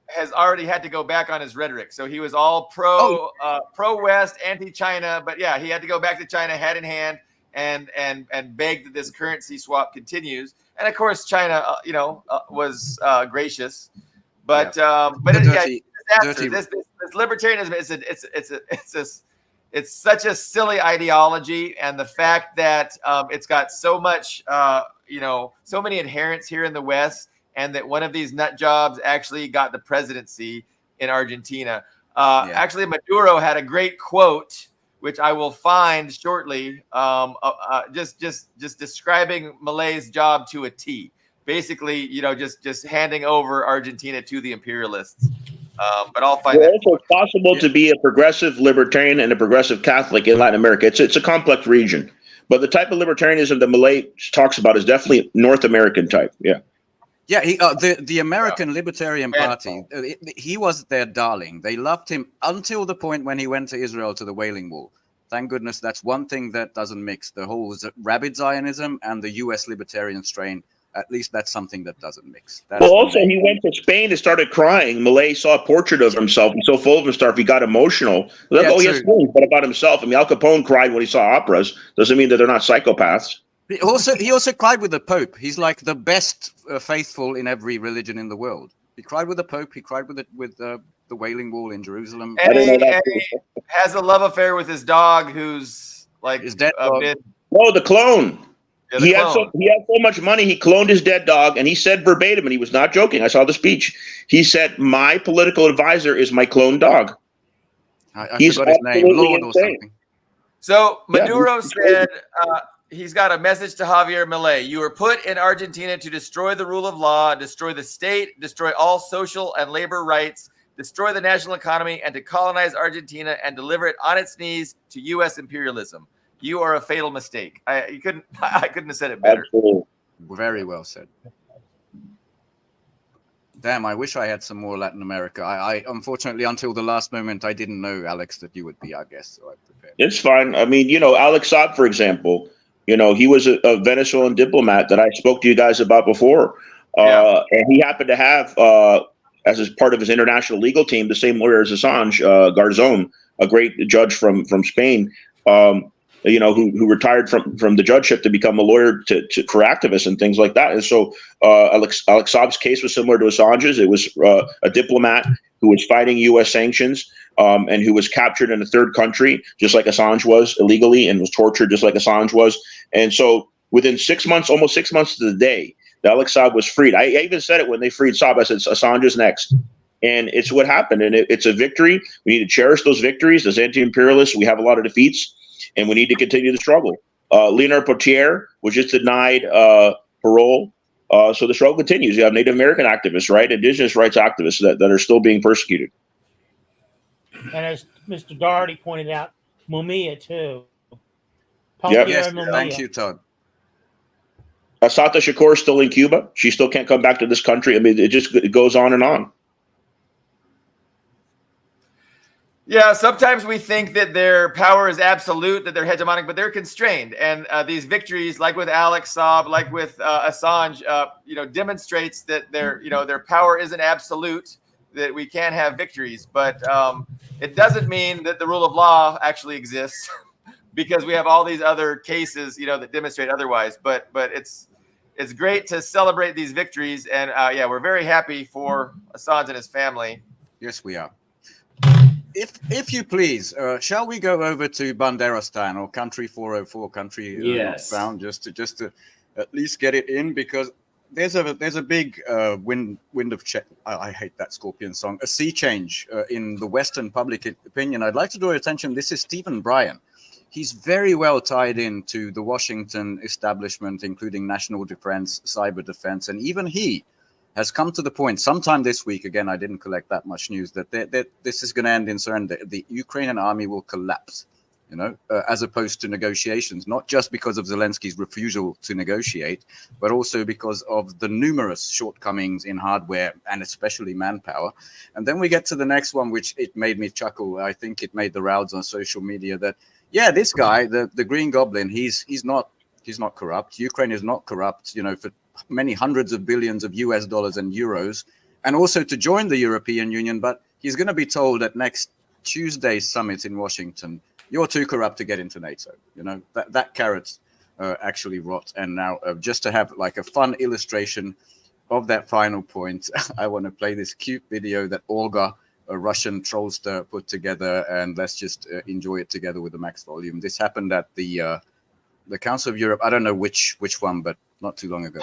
has already had to go back on his rhetoric. So he was all pro-West, anti-China, but he had to go back to China hat in hand and beg that this currency swap continues. And of course, China, was gracious, but this libertarianism it's such a silly ideology, and the fact that it's got so much, so many adherents here in the West. And that one of these nut jobs actually got the presidency in Argentina. Actually, Maduro had a great quote, which I will find shortly, just describing Malay's job to a T. Basically, just handing over Argentina to the imperialists. But I'll find that. Also, it's possible to be a progressive libertarian and a progressive Catholic in Latin America. It's a complex region. But the type of libertarianism that Malay talks about is definitely North American type. Yeah. Yeah, the American Libertarian Party, he was their darling. They loved him until the point when he went to Israel to the Wailing Wall. Thank goodness that's one thing that doesn't mix. The whole rabid Zionism and the U.S. libertarian strain, at least that's something that doesn't mix. He went to Spain and started crying. Malay saw a portrait of himself. He's so full of himself, he got emotional. He has feelings, but about himself. I mean, Al Capone cried when he saw operas. Doesn't mean that they're not psychopaths. He also cried with the Pope. He's like the best faithful in every religion in the world. He cried with the Pope. He cried with the Wailing Wall in Jerusalem. And he has a love affair with his dog, who's like his dead dog. The clone. He had so much money, he cloned his dead dog, and he said verbatim, and he was not joking. I saw the speech. He said, "My political advisor is my cloned dog." I forgot his name, Lord or something. So Maduro said. He's got a message to Javier Milei. You were put in Argentina to destroy the rule of law, destroy the state, destroy all social and labor rights, destroy the national economy, and to colonize Argentina and deliver it on its knees to U.S. imperialism. You are a fatal mistake. I couldn't have said it better. Absolutely. Very well said. Damn, I wish I had some more Latin America. I unfortunately, until the last moment, I didn't know, Alex, that you would be our guest, so I prepared. It's fine. I mean, Alex Saab, for example, he was a Venezuelan diplomat that I spoke to you guys about before. And he happened to have, as part of his international legal team, the same lawyer as Assange, Garzón, a great judge from Spain, who retired from the judgeship to become a lawyer for activists and things like that. And so Alex Saab's case was similar to Assange's. It was a diplomat who was fighting U.S. sanctions and who was captured in a third country, just like Assange was illegally, and was tortured just like Assange was. And so within 6 months, almost 6 months to the day, Alex Saab was freed. I even said it when they freed Saab. I said, Assange is next. And it's what happened. And it's a victory. We need to cherish those victories. As anti-imperialists, we have a lot of defeats, and we need to continue the struggle. Leonard Potier was just denied parole. So the struggle continues. You have Native American activists, right? Indigenous rights activists that are still being persecuted. And as Mr. Doherty pointed out, Mumia, too. Yep. Yes, thank you, Todd. Assata Shakur is still in Cuba. She still can't come back to this country. I mean, it goes on and on. Yeah, sometimes we think that their power is absolute, that they're hegemonic, but they're constrained. And these victories, like with Alex Saab, like with Assange, demonstrates that their power isn't absolute, that we can have victories. But it doesn't mean that the rule of law actually exists because we have all these other cases, that demonstrate otherwise. But it's great to celebrate these victories. And we're very happy for Assange and his family. Yes, we are. If you please, shall we go over to Banderistan or Country 404, country yes. found, just to at least get it in, because there's a big wind of change. I hate that Scorpion song. A sea change in the Western public opinion. I'd like to draw your attention. This is Stephen Bryan. He's very well tied into the Washington establishment, including national defense, cyber defense, and even he has come to the point sometime this week, again, I didn't collect that much news, that this is going to end in surrender. The Ukrainian army will collapse, as opposed to negotiations, not just because of Zelensky's refusal to negotiate, but also because of the numerous shortcomings in hardware and especially manpower. And then we get to the next one, which it made me chuckle. I think it made the rounds on social media that, this guy, the Green Goblin, he's not corrupt. Ukraine is not corrupt, for many hundreds of billions of US dollars and euros, and also to join the European Union. But he's going to be told at next Tuesday's summit in Washington, you're too corrupt to get into NATO. That carrot's actually rot. And now just to have like a fun illustration of that final point, I want to play this cute video that Olga, a Russian trollster, put together, and let's just enjoy it together with the max volume. This happened at the Council of Europe. I don't know which one, but not too long ago.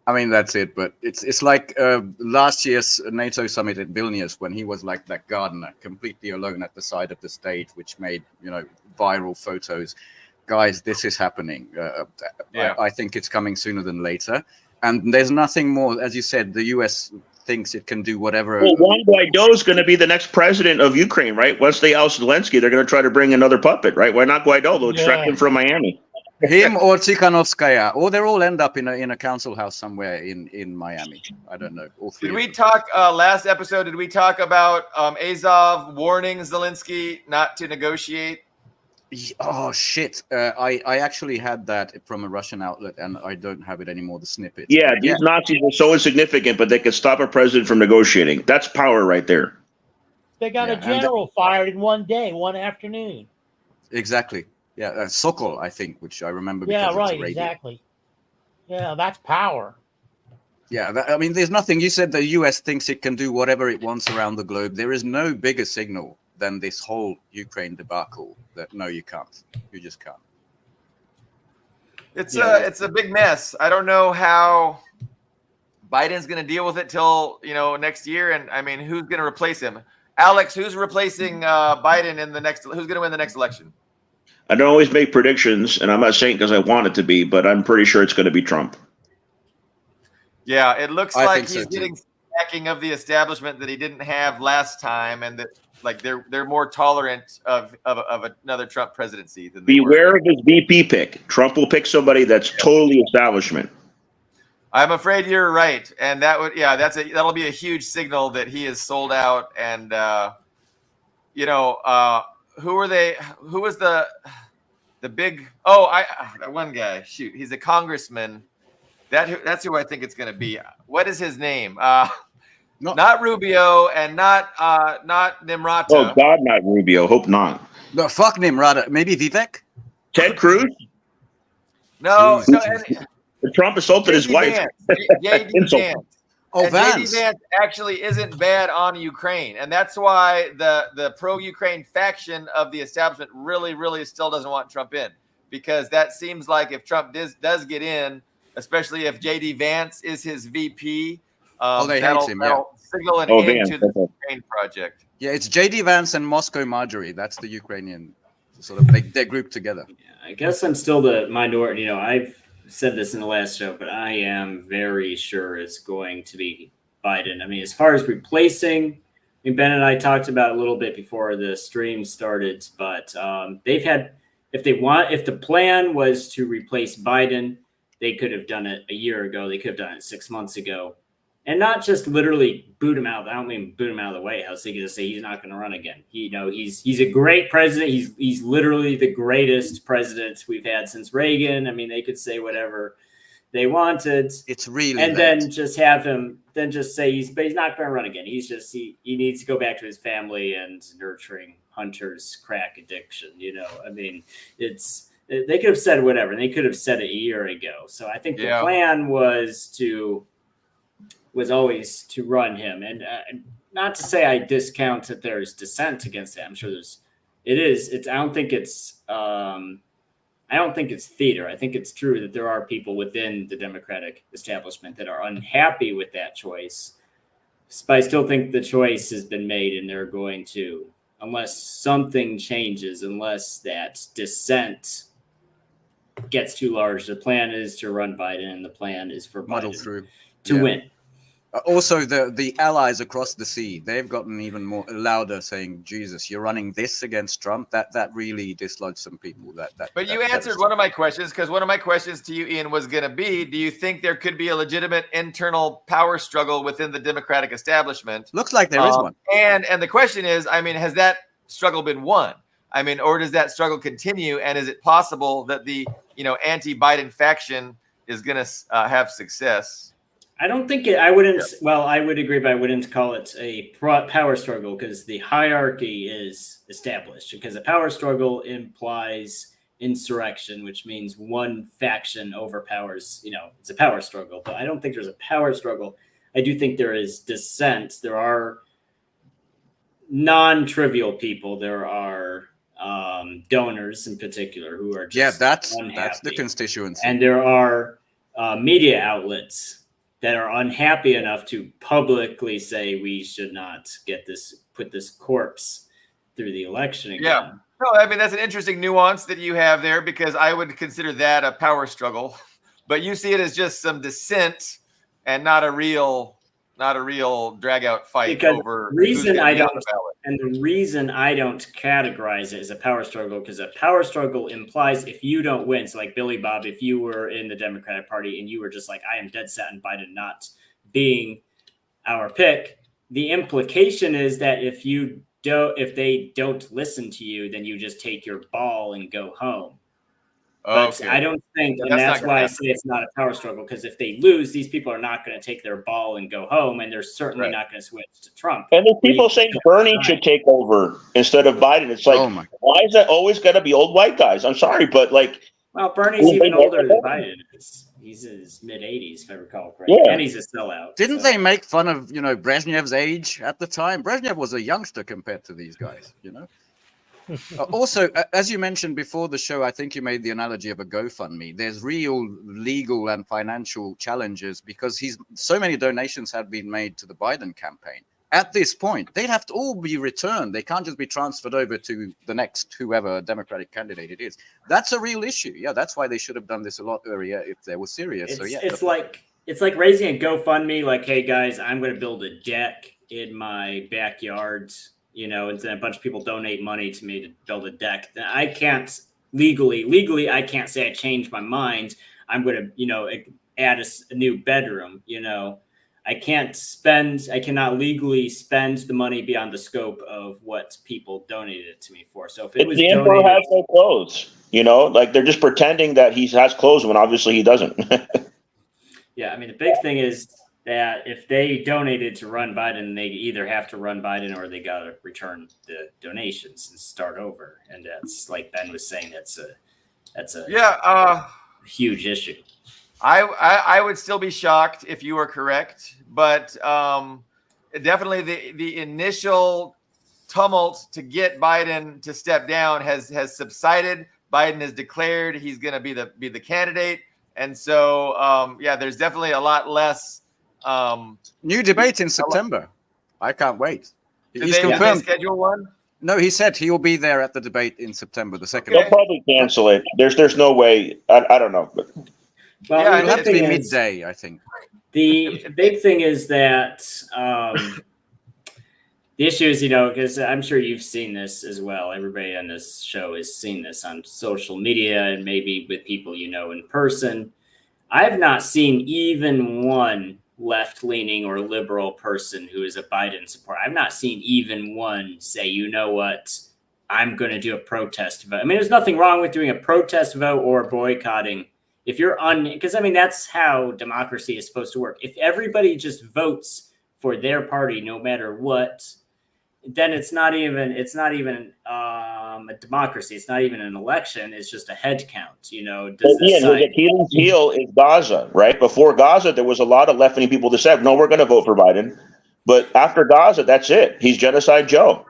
I mean, that's it. But it's like last year's NATO summit at Vilnius, when he was like that gardener, completely alone at the side of the stage, which made viral photos. Guys, this is happening. I think it's coming sooner than later. And there's nothing more, as you said, the U.S. thinks it can do whatever. Well, Juan Guaido is going to be the next president of Ukraine, right? Once they oust Zelensky, they're going to try to bring another puppet, right? Why not Guaido? They'll extract him from Miami. Him or Tsikhanovskaya, or they'll all end up in a council house somewhere in Miami. I don't know. All three. Did we talk last episode? Did we talk about Azov warning Zelensky not to negotiate? Oh shit! I actually had that from a Russian outlet, and I don't have it anymore. The snippet. Yeah, these Nazis are so insignificant, but they could stop a president from negotiating. That's power right there. They got a general fired in one day, one afternoon. Exactly. Yeah, Sokol, I think, which I remember. Yeah, right. Exactly. Yeah, that's power. Yeah, I mean, there's nothing. You said the U.S. thinks it can do whatever it wants around the globe. There is no bigger signal than this whole Ukraine debacle that no, you can't. You just can't. It's a big mess. I don't know how Biden's going to deal with it till next year. And I mean, who's going to replace him? Alex, who's replacing Biden in the next? Who's going to win the next election? I don't always make predictions, and I'm not saying because I want it to be, but I'm pretty sure it's going to be Trump. Yeah, it looks like he's getting backing of the establishment that he didn't have last time, and that like they're more tolerant of another Trump presidency than they Beware were. of his VP pick. Trump will pick somebody that's totally establishment. I'm afraid you're right, and that'll be a huge signal that he is sold out. And who are they? Who was the big? That one guy. Shoot, he's a congressman. That's who I think it's going to be. What is his name? Not Rubio and not Nimrata. Oh God, not Rubio. Hope not. No, fuck Nimrata. Maybe Vivek. Ted Cruz. No. Trump assaulted his wife. JD Vance. Oh, and Vance. JD Vance actually isn't bad on Ukraine, and that's why the pro-Ukraine faction of the establishment really still doesn't want Trump in, because that seems like if Trump does get in, especially if JD Vance is his VP, they hate him. Yeah. that'll signal an end Vance, to the okay. Ukraine project. Yeah, it's JD Vance and Moscow Marjorie. That's the Ukrainian sort of they're grouped together. Yeah, I guess I'm still the minority. I've said this in the last show, but I am very sure it's going to be Biden. I mean, as far as replacing, Ben and I talked about it a little bit before the stream started, but they've had, if the plan was to replace Biden, they could have done it a year ago. They could have done it 6 months ago. And not just literally boot him out. I don't mean boot him out of the White House. They could just say he's not going to run again. He's a great president. He's literally the greatest president we've had since Reagan. I mean, they could say whatever they wanted. It's really and late. then just have him. Then just say he's not going to run again. He's just he needs to go back to his family and nurturing Hunter's crack addiction. I mean, they could have said whatever. And they could have said it a year ago. So I think the plan was always to run him, and not to say I discount that there's dissent against it. I'm sure it's. I don't think it's theater. I think it's true that there are people within the Democratic establishment that are unhappy with that choice. But I still think the choice has been made, and they're going to, unless something changes, unless that dissent gets too large. The plan is to run Biden, and the plan is for Biden to win. Also, the allies across the sea, they've gotten even more louder, saying, "Jesus, you're running this against Trump." That really dislodged some people. But you answered one of my questions, because one of my questions to you, Ian, was going to be: do you think there could be a legitimate internal power struggle within the Democratic establishment? Looks like there is one. And the question is, I mean, has that struggle been won? I mean, or does that struggle continue? And is it possible that the anti-Biden faction is going to have success? I don't think I wouldn't. Yeah. Well, I would agree, but I wouldn't call it a power struggle, because the hierarchy is established. Because a power struggle implies insurrection, which means one faction overpowers. It's a power struggle. But I don't think there's a power struggle. I do think there is dissent. There are non-trivial people. There are donors in particular who are just that's unhappy. The constituency. And there are media outlets that are unhappy enough to publicly say we should not put this corpse through the election again. Yeah. No, I mean, that's an interesting nuance that you have there, because I would consider that a power struggle, but you see it as just some dissent and not a real drag out fight because over the reason I don't categorize it as a power struggle, because a power struggle implies if you don't win, so like Billy Bob, if you were in the Democratic Party and you were just like, I am dead set on Biden not being our pick, the implication is that if they don't listen to you, then you just take your ball and go home. But I don't think, and that's why I say it's not a power struggle, because if they lose, these people are not going to take their ball and go home, and they're certainly not going to switch to Trump. And the people saying Bernie should take over instead of Biden. It's like, why is that always got to be old white guys? I'm sorry, but well, Bernie's even older than Biden. He's in his mid-80s, if I recall correctly, and he's a sellout. Didn't they make fun of Brezhnev's age at the time? Brezhnev was a youngster compared to these guys, Also, as you mentioned before the show, I think you made the analogy of a GoFundMe. There's real legal and financial challenges, because so many donations have been made to the Biden campaign. At this point, they'd have to all be returned. They can't just be transferred over to the next whoever Democratic candidate it is. That's a real issue. Yeah, that's why they should have done this a lot earlier if they were serious. It's like raising a GoFundMe. Like, hey guys, I'm going to build a deck in my backyard. And then a bunch of people donate money to me to build a deck. Then I can't legally, I can't say I changed my mind. I'm going to, add a new bedroom. I cannot legally spend the money beyond the scope of what people donated it to me for. So if it was the emperor has no clothes, they're just pretending that he has clothes when obviously he doesn't. Yeah, I mean, the big thing is that if they donated to run Biden, they either have to run Biden or they got to return the donations and start over. And that's, like Ben was saying, that's a huge issue. I would still be shocked if you were correct, but definitely the initial tumult to get Biden to step down has subsided. Biden has declared he's going to be the candidate, and so there's definitely a lot less. New debate in September. I can't wait. He's confirmed. Did they schedule one? No, he said he will be there at the debate in September, the second. They'll probably cancel it. There's no way. I don't know. But. Well, it'll have to be midday, I think. The big thing is that the issue is, because I'm sure you've seen this as well. Everybody on this show has seen this on social media and maybe with people in person. I've not seen even one left-leaning or liberal person who is a Biden supporter. I've not seen even one say, you know what, I'm going to do a protest vote. I mean, there's nothing wrong with doing a protest vote or boycotting. If you're because that's how democracy is supposed to work. If everybody just votes for their party, no matter what, then it's not even a democracy. It's not even an election. It's just a head count. The Achilles heel is Gaza, right? Before Gaza, there was a lot of left-leaning people that said, no, we're going to vote for Biden. But after Gaza, that's it. He's Genocide Joe.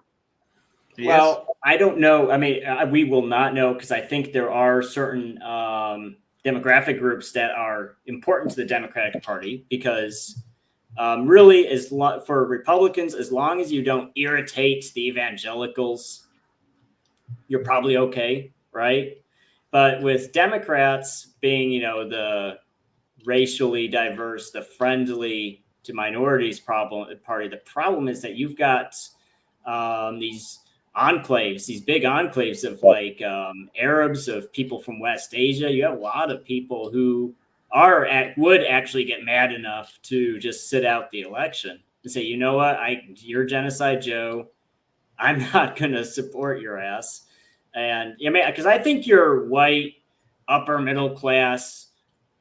Well, I don't know. I mean, we will not know because I think there are certain demographic groups that are important to the Democratic Party because really, for Republicans, as long as you don't irritate the evangelicals, you're probably okay, right? But with Democrats being, the racially diverse, the friendly to minorities party, the problem is that you've got these enclaves, these big enclaves of Arabs, of people from West Asia. You have a lot of people who would actually get mad enough to just sit out the election and say, you know what, you're Genocide Joe. I'm not going to support your ass. And because I think you're white, upper middle class,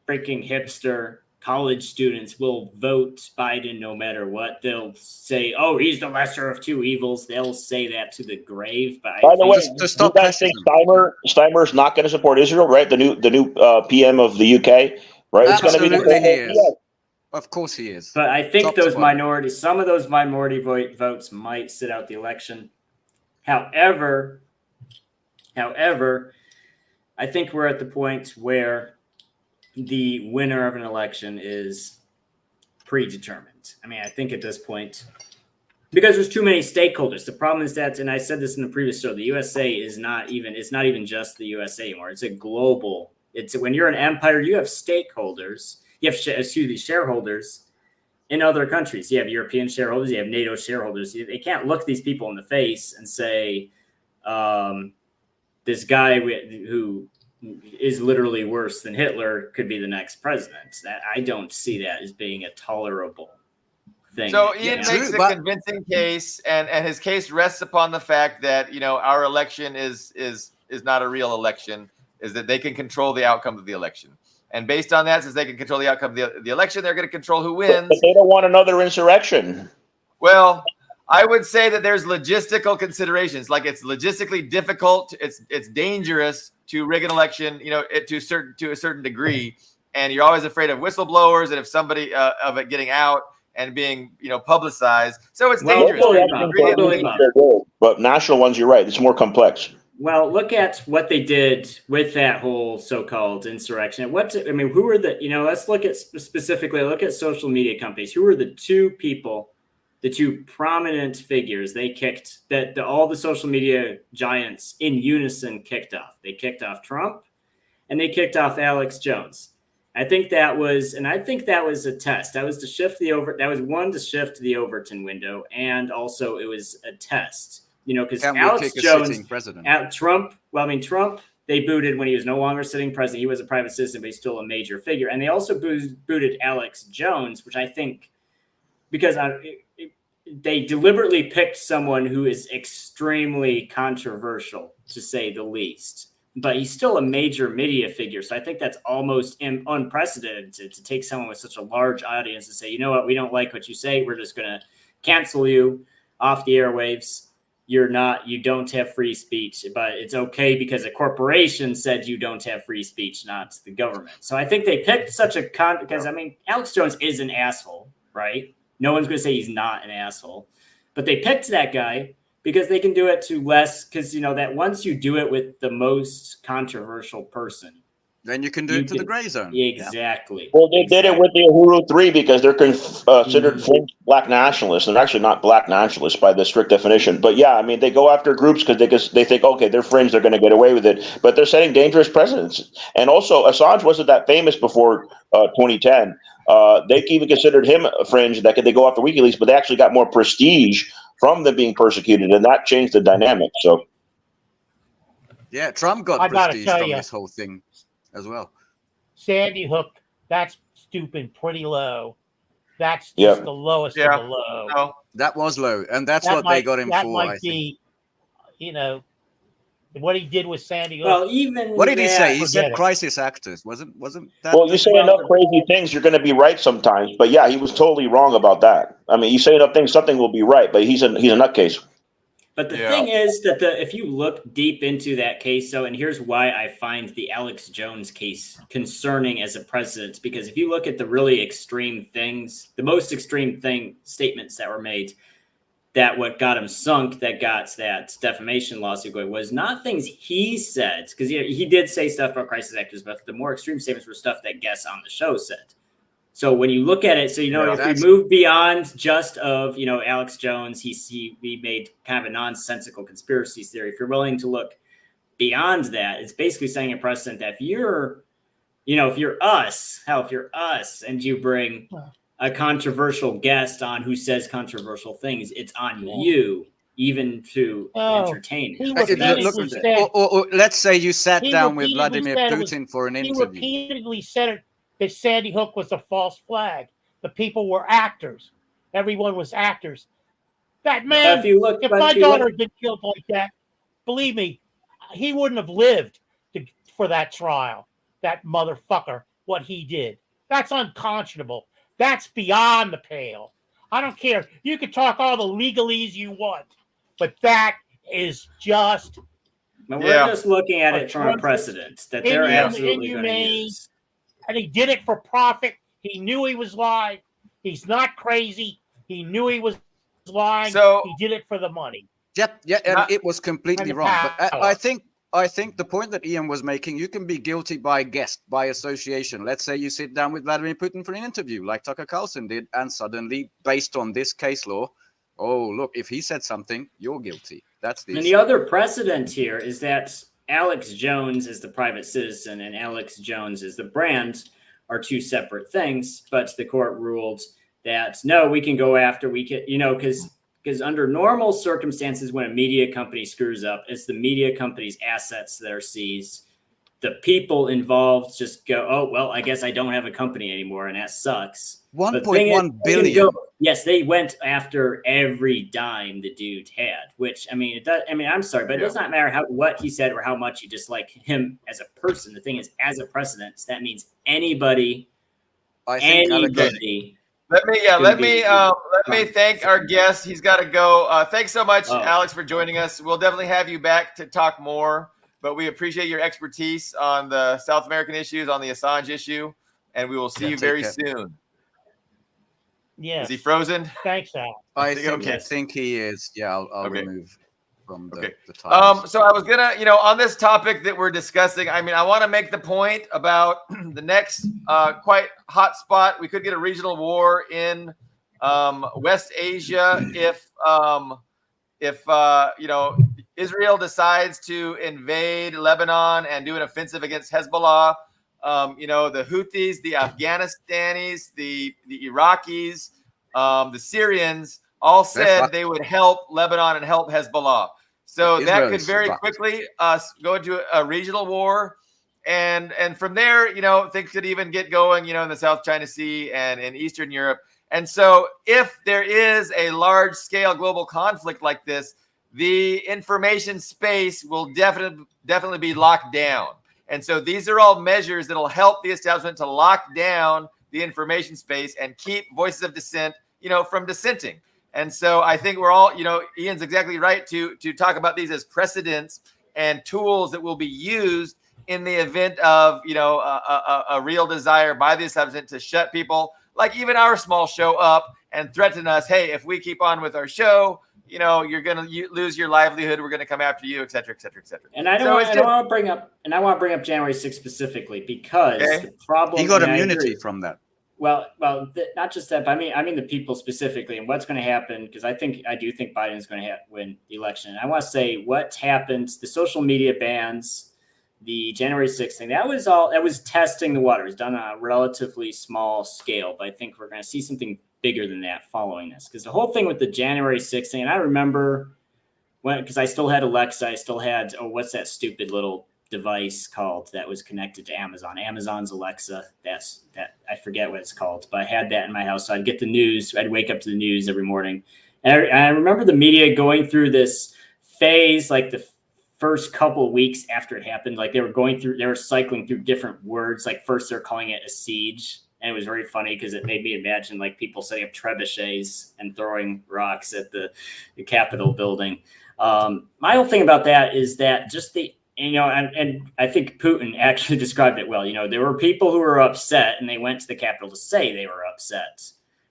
freaking hipster college students will vote Biden no matter what. They'll say, oh, he's the lesser of two evils. They'll say that to the grave. But by the way, do you guys think Steimer's not going to support Israel, right? The new PM of the UK, right? Absolutely, it's going to be he is. Yeah. Of course he is. But I think some of those minority votes might sit out the election. However, I think we're at the point where the winner of an election is predetermined. I mean, I think at this point, because there's too many stakeholders. The problem is that, and I said this in the previous show, the USA it's not even just the USA anymore. It's a global. When you're an empire, you have stakeholders. You have shareholders in other countries. You have European shareholders. You have NATO shareholders. They can't look these people in the face and say, this guy who is literally worse than Hitler could be the next president. I don't see that as being a tolerable thing. So Ian makes a convincing case, and his case rests upon the fact that our election is not a real election, is that they can control the outcome of the election. And based on that, since they can control the outcome of the election, they're going to control who wins. But they don't want another insurrection. Well, I would say that there's logistical considerations. Like, it's logistically difficult. It's dangerous to rig an election, to a certain degree. And you're always afraid of whistleblowers and if somebody of it getting out and being, publicized. So it's dangerous. But national ones, you're right. It's more complex. Well, look at what they did with that whole so-called insurrection. Who were let's look at social media companies. Who were the two prominent figures they kicked that all the social media giants in unison kicked off? They kicked off Trump and they kicked off Alex Jones. I think that was a test. That was to shift to shift the Overton window. And also it was a test. Because Alex Jones, Trump, they booted when he was no longer sitting president. He was a private citizen, but he's still a major figure. And they also booted Alex Jones, which I think, because they deliberately picked someone who is extremely controversial, to say the least. But he's still a major media figure. So I think that's almost unprecedented to take someone with such a large audience and say, you know what, we don't like what you say. We're just going to cancel you off the airwaves. you don't have free speech, but it's okay because a corporation said you don't have free speech, not the government. So I think they picked such a because I mean, Alex Jones is an asshole, right? No one's going to say he's not an asshole, but they picked that guy because they can do it to less, because that once you do it with the most controversial person, then you can do it to the gray zone. Exactly. Well, they did it with the Uhuru 3 because they're considered fringe black nationalists. They're actually not black nationalists by the strict definition. But yeah, I mean, they go after groups because they think, okay, they're fringe, they're going to get away with it. But they're setting dangerous precedents. And also, Assange wasn't that famous before 2010. They even considered him a fringe, that they go after WikiLeaks, but they actually got more prestige from them being persecuted, and that changed the dynamic. So, yeah, Trump got prestige from this whole thing as well. Sandy Hook, that's stooping pretty low. That's just the lowest of the low. No. That was low, and that's what they got him for. That might be, what he did with Sandy Hook. Well, even what did he say? He said crisis actors. Wasn't that? Well, you say enough crazy things, you're going to be right sometimes. But yeah, he was totally wrong about that. I mean, you say enough things, something will be right. But he's a nutcase. But the thing is that if you look deep into that case, and here's why I find the Alex Jones case concerning as a precedent, because if you look at the really extreme things, the most extreme statements that were made, that what got him sunk, that got that defamation lawsuit going, was not things he said, because he did say stuff about crisis actors, but the more extreme statements were stuff that guests on the show said. So when you look at it, if we move beyond just of, Alex Jones, we made kind of a nonsensical conspiracy theory. If you're willing to look beyond that, it's basically setting a precedent that if you're us, and you bring a controversial guest on who says controversial things, it's on you, even to entertain him. Or let's say you sat down with Vladimir Putin for an interview. He repeatedly said that Sandy Hook was a false flag. The people were actors. Everyone was actors. That man, if my daughter had been killed like that, believe me, he wouldn't have lived for that trial. That motherfucker, what he did. That's unconscionable. That's beyond the pale. I don't care. You can talk all the legalese you want, but that is just... But we're just looking at it from a precedent that they're absolutely going to use. And he did it for profit. He knew he was lying. He's not crazy. He knew he was lying. So he did it for the money. Yep, and it was completely wrong. But I think the point that Ian was making, you can be guilty by guest, by association. Let's say you sit down with Vladimir Putin for an interview, like Tucker Carlson did, and suddenly, based on this case law, look, if he said something, you're guilty. That's the issue. The other precedent here is that Alex Jones is the private citizen and Alex Jones is the brand are two separate things, but the court ruled that no, we can go after, because under normal circumstances, when a media company screws up, it's the media company's assets that are seized. The people involved just go, oh, well, I guess I don't have a company anymore, and that sucks. 1.1 billion. Yes, they went after every dime the dude had, which, I'm sorry, but it does not matter what he said or how much you dislike him as a person. The thing is, as a precedent, that means anybody. Let me thank our guest. He's got to go. Thanks so much, Alex, for joining us. We'll definitely have you back to talk more, but we appreciate your expertise on the South American issues, on the Assange issue, and we will see you very soon. Yeah. Is he frozen? Thanks, Al. I think he is. Yeah, I'll remove from the time. So I was gonna, on this topic that we're discussing, I want to make the point about the next quite hot spot. We could get a regional war in West Asia if Israel decides to invade Lebanon and do an offensive against Hezbollah. The Houthis, the Afghanistanis, the Iraqis, the Syrians all said they would help Lebanon and help Hezbollah. So that could very quickly go into a regional war. And from there, things could even get going, in the South China Sea and in Eastern Europe. And so if there is a large-scale global conflict like this, the information space will definitely be locked down. And so these are all measures that will help the establishment to lock down the information space and keep voices of dissent, from dissenting. And so I think we're all, Ian's exactly right to talk about these as precedents and tools that will be used in the event of, a real desire by the establishment to shut people like even our small show up and threaten us. Hey, if we keep on with our show, you're going to lose your livelihood. We're going to come after you, et cetera, et cetera, et cetera. And I want to bring up January 6th specifically because the problem. He got immunity from that. Well, not just that, but I mean the people specifically, and what's going to happen, because I do think Biden's going to win the election. And I want to say what happened, the social media bans, the January 6th thing, that was testing the waters, done on a relatively small scale. But I think we're going to see something bigger than that following this, because the whole thing with the January 6th thing, and I remember because I still had Alexa, I still had, what's that stupid little device called that was connected to Amazon's Alexa. I forget what it's called, but I had that in my house. So I'd get the news. I'd wake up to the news every morning. And I remember the media going through this phase, like the first couple of weeks after it happened, like they were cycling through different words. Like first they're calling it a siege. And it was very funny because it made me imagine like people setting up trebuchets and throwing rocks at the Capitol building. My whole thing about that is that just and I think Putin actually described it well. There were people who were upset and they went to the Capitol to say they were upset.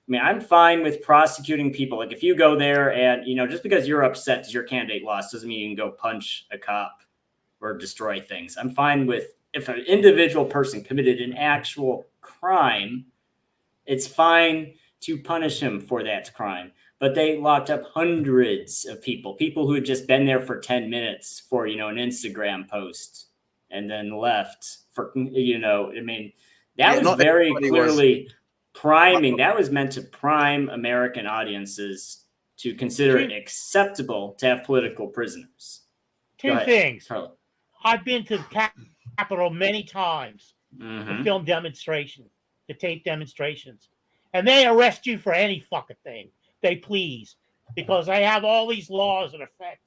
I mean, I'm fine with prosecuting people. Like if you go there and, just because you're upset because your candidate lost doesn't mean you can go punch a cop or destroy things. I'm fine with if an individual person committed an actual crime, it's fine to punish him for that crime. But they locked up hundreds of people who had just been there for 10 minutes for, an Instagram post and then left for, that was very clearly priming. That was meant to prime American audiences to consider it acceptable to have political prisoners. Two things. Carla. I've been to the Capitol many times to film demonstrations, to tape demonstrations, and they arrest you for any fucking thing they please, because they have all these laws in effect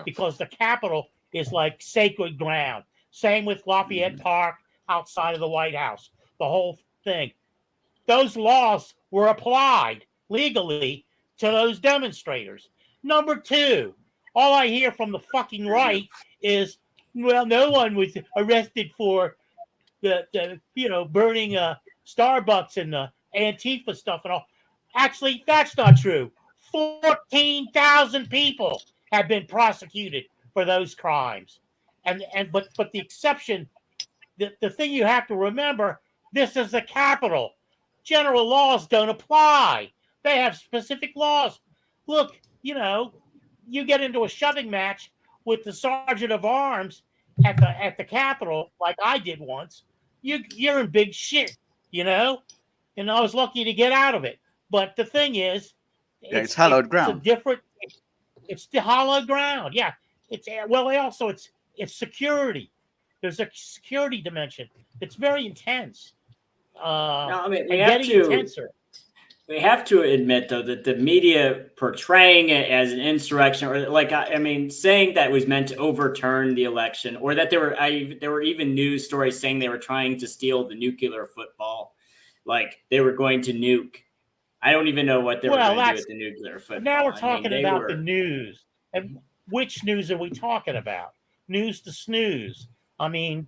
because the Capitol is like sacred ground. Same with Lafayette Park outside of the White House, the whole thing. Those laws were applied legally to those demonstrators. Number two, all I hear from the fucking right is, well, no one was arrested for the burning Starbucks and the Antifa stuff and all. Actually, that's not true. 14,000 people have been prosecuted for those crimes. But the exception, the thing you have to remember, this is the Capitol. General laws don't apply. They have specific laws. Look, you get into a shoving match with the sergeant of arms at the Capitol, like I did once, you're in big shit, And I was lucky to get out of it. But the thing is, it's hallowed ground. It's the hallowed ground. Yeah. It's security. There's a security dimension. It's very intense. We have to admit, though, that the media portraying it as an insurrection, or saying that it was meant to overturn the election, or that there were even news stories saying they were trying to steal the nuclear football, like they were going to nuke. I don't even know what they were going to do with the nuclear football. Now we're talking about the news. And which news are we talking about? News to snooze. I'm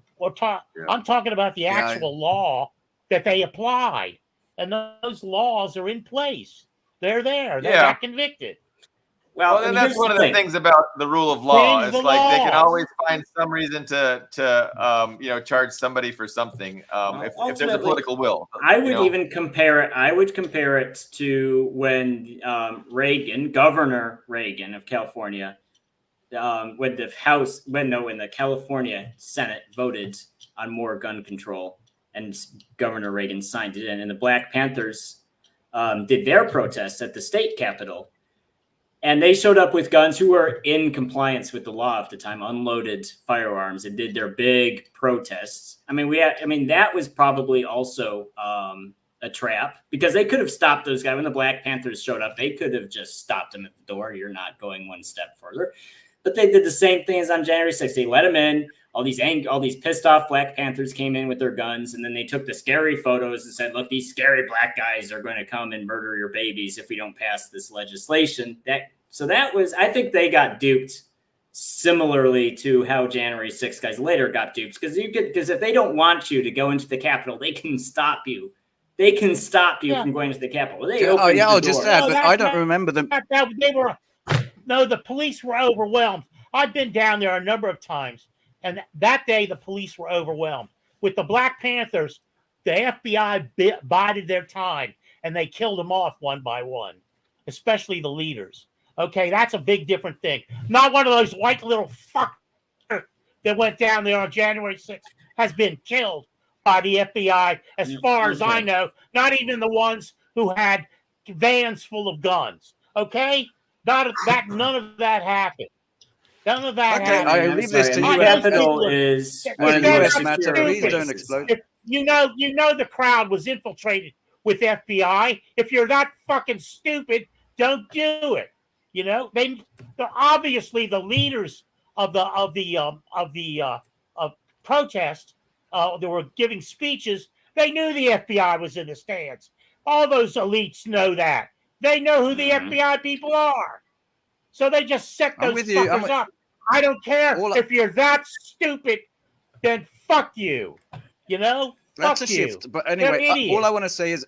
talking about the actual law that they applied. And those laws are in place. They're there. They got convicted. Well, and that's one of the things about the rule of law. It's like they can always find some reason to charge somebody for something if there's a political will. I would even compare it. I would compare it to when Governor Reagan of California, when the California Senate voted on more gun control, and Governor Reagan signed it in, and the Black Panthers did their protest at the state capitol. And they showed up with guns who were in compliance with the law at the time, unloaded firearms, and did their big protests. That was probably also a trap, because they could have stopped those guys when the Black Panthers showed up. They could have just stopped them at the door. You're not going one step further. But they did the same thing as on January 6th. They let them in all these pissed off Black Panthers came in with their guns, and then they took the scary photos and said, look, these scary black guys are going to come and murder your babies if we don't pass this legislation. I think they got duped similarly to how January 6th guys later got duped, because if they don't want you to go into the Capitol, they can stop you. They can stop you from going into the Capitol. I'll just add, but I don't remember them. The police were overwhelmed. I've been down there a number of times, and that day the police were overwhelmed. With the Black Panthers, the FBI bided their time, and they killed them off one by one, especially the leaders. Okay, that's a big different thing. Not one of those white little fuckers that went down there on January 6th has been killed by the FBI, as far as I know. Not even the ones who had vans full of guns. Okay? None of that happened. None of that happened. I leave this to you. Capitol is one of the U.S. matter. Please don't explode. You know the crowd was infiltrated with FBI. If you're not fucking stupid, don't do it. You know, they're obviously the leaders of the protest that were giving speeches. They knew the FBI was in the stands. All those elites know that. They know who the FBI people are. So they just set those fuckers up. I don't care if you're that stupid. Then fuck you. You know, that's a shift. But anyway, all I want to say is,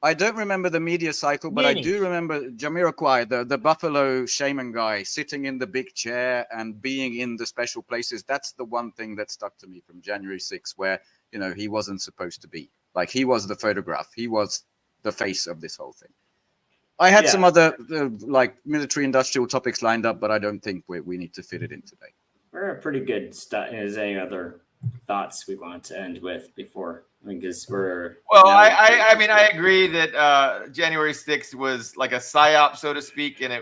I don't remember the media cycle, but I do remember Jamiroquai, the Buffalo shaman guy, sitting in the big chair and being in the special places. That's the one thing that stuck to me from January 6th, where, you know, he wasn't supposed to be. Like, he was the photograph. He was the face of this whole thing. I had some other like military industrial topics lined up, but I don't think we need to fit it in today. We're pretty good stuff. Is there any other thoughts we want to end with before? Because I agree that January 6th was like a psyop, so to speak, and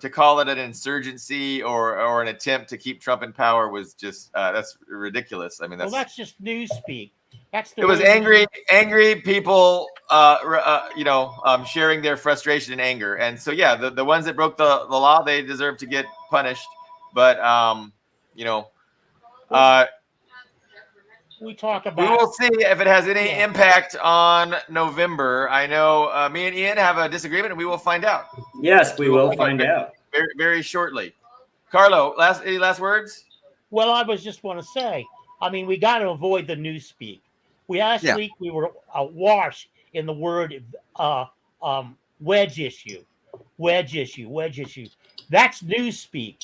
to call it an insurgency or an attempt to keep Trump in power was just that's ridiculous. I mean, that's just newspeak. It was angry people, sharing their frustration and anger, and so the ones that broke the law, they deserve to get punished. But we talk about. We will see if it has any impact on November. I know me and Ian have a disagreement, and we will find out. Yes, we will find out very, very shortly. Carlo, any last words? Well, I was just want to say, I mean, we got to avoid the newspeak. Last week we were awash in the word wedge issue. That's newspeak.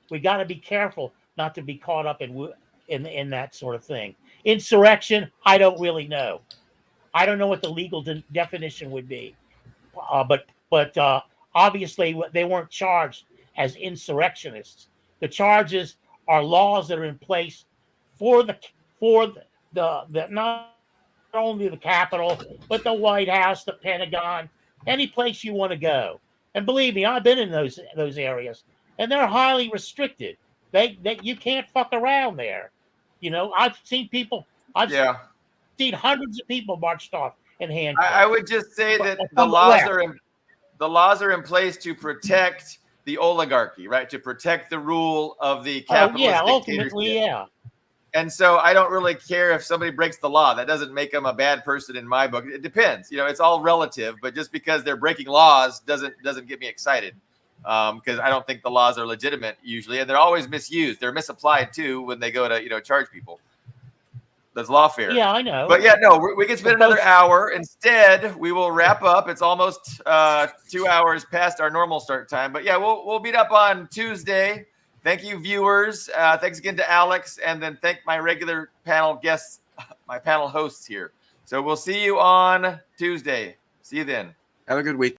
We got to be careful not to be caught up in that sort of thing. Insurrection, I don't really know. I don't know what the legal definition would be. But obviously they weren't charged as insurrectionists. The charges are laws that are in place for the not only the Capitol, but the White House, the Pentagon, any place you want to go. And believe me, I've been in those areas, and they're highly restricted. You can't fuck around there. You know, I've seen people. I've seen hundreds of people marched off in handcuffs. I would just say that the laws are in place to protect the oligarchy, right? To protect the rule of the capitalist ultimately, And so I don't really care if somebody breaks the law. That doesn't make them a bad person in my book. It depends. You know, it's all relative. But just because they're breaking laws doesn't get me excited, because I don't think the laws are legitimate usually, and they're always misused. They're misapplied too when they go to charge people. That's lawfare. Yeah, I know. But we can spend another hour. Instead, we will wrap up. It's almost 2 hours past our normal start time. But we'll meet up on Tuesday. Thank you, viewers. Thanks again to Alex, and then thank my regular panel guests, my panel hosts here. So we'll see you on Tuesday. See you then. Have a good week.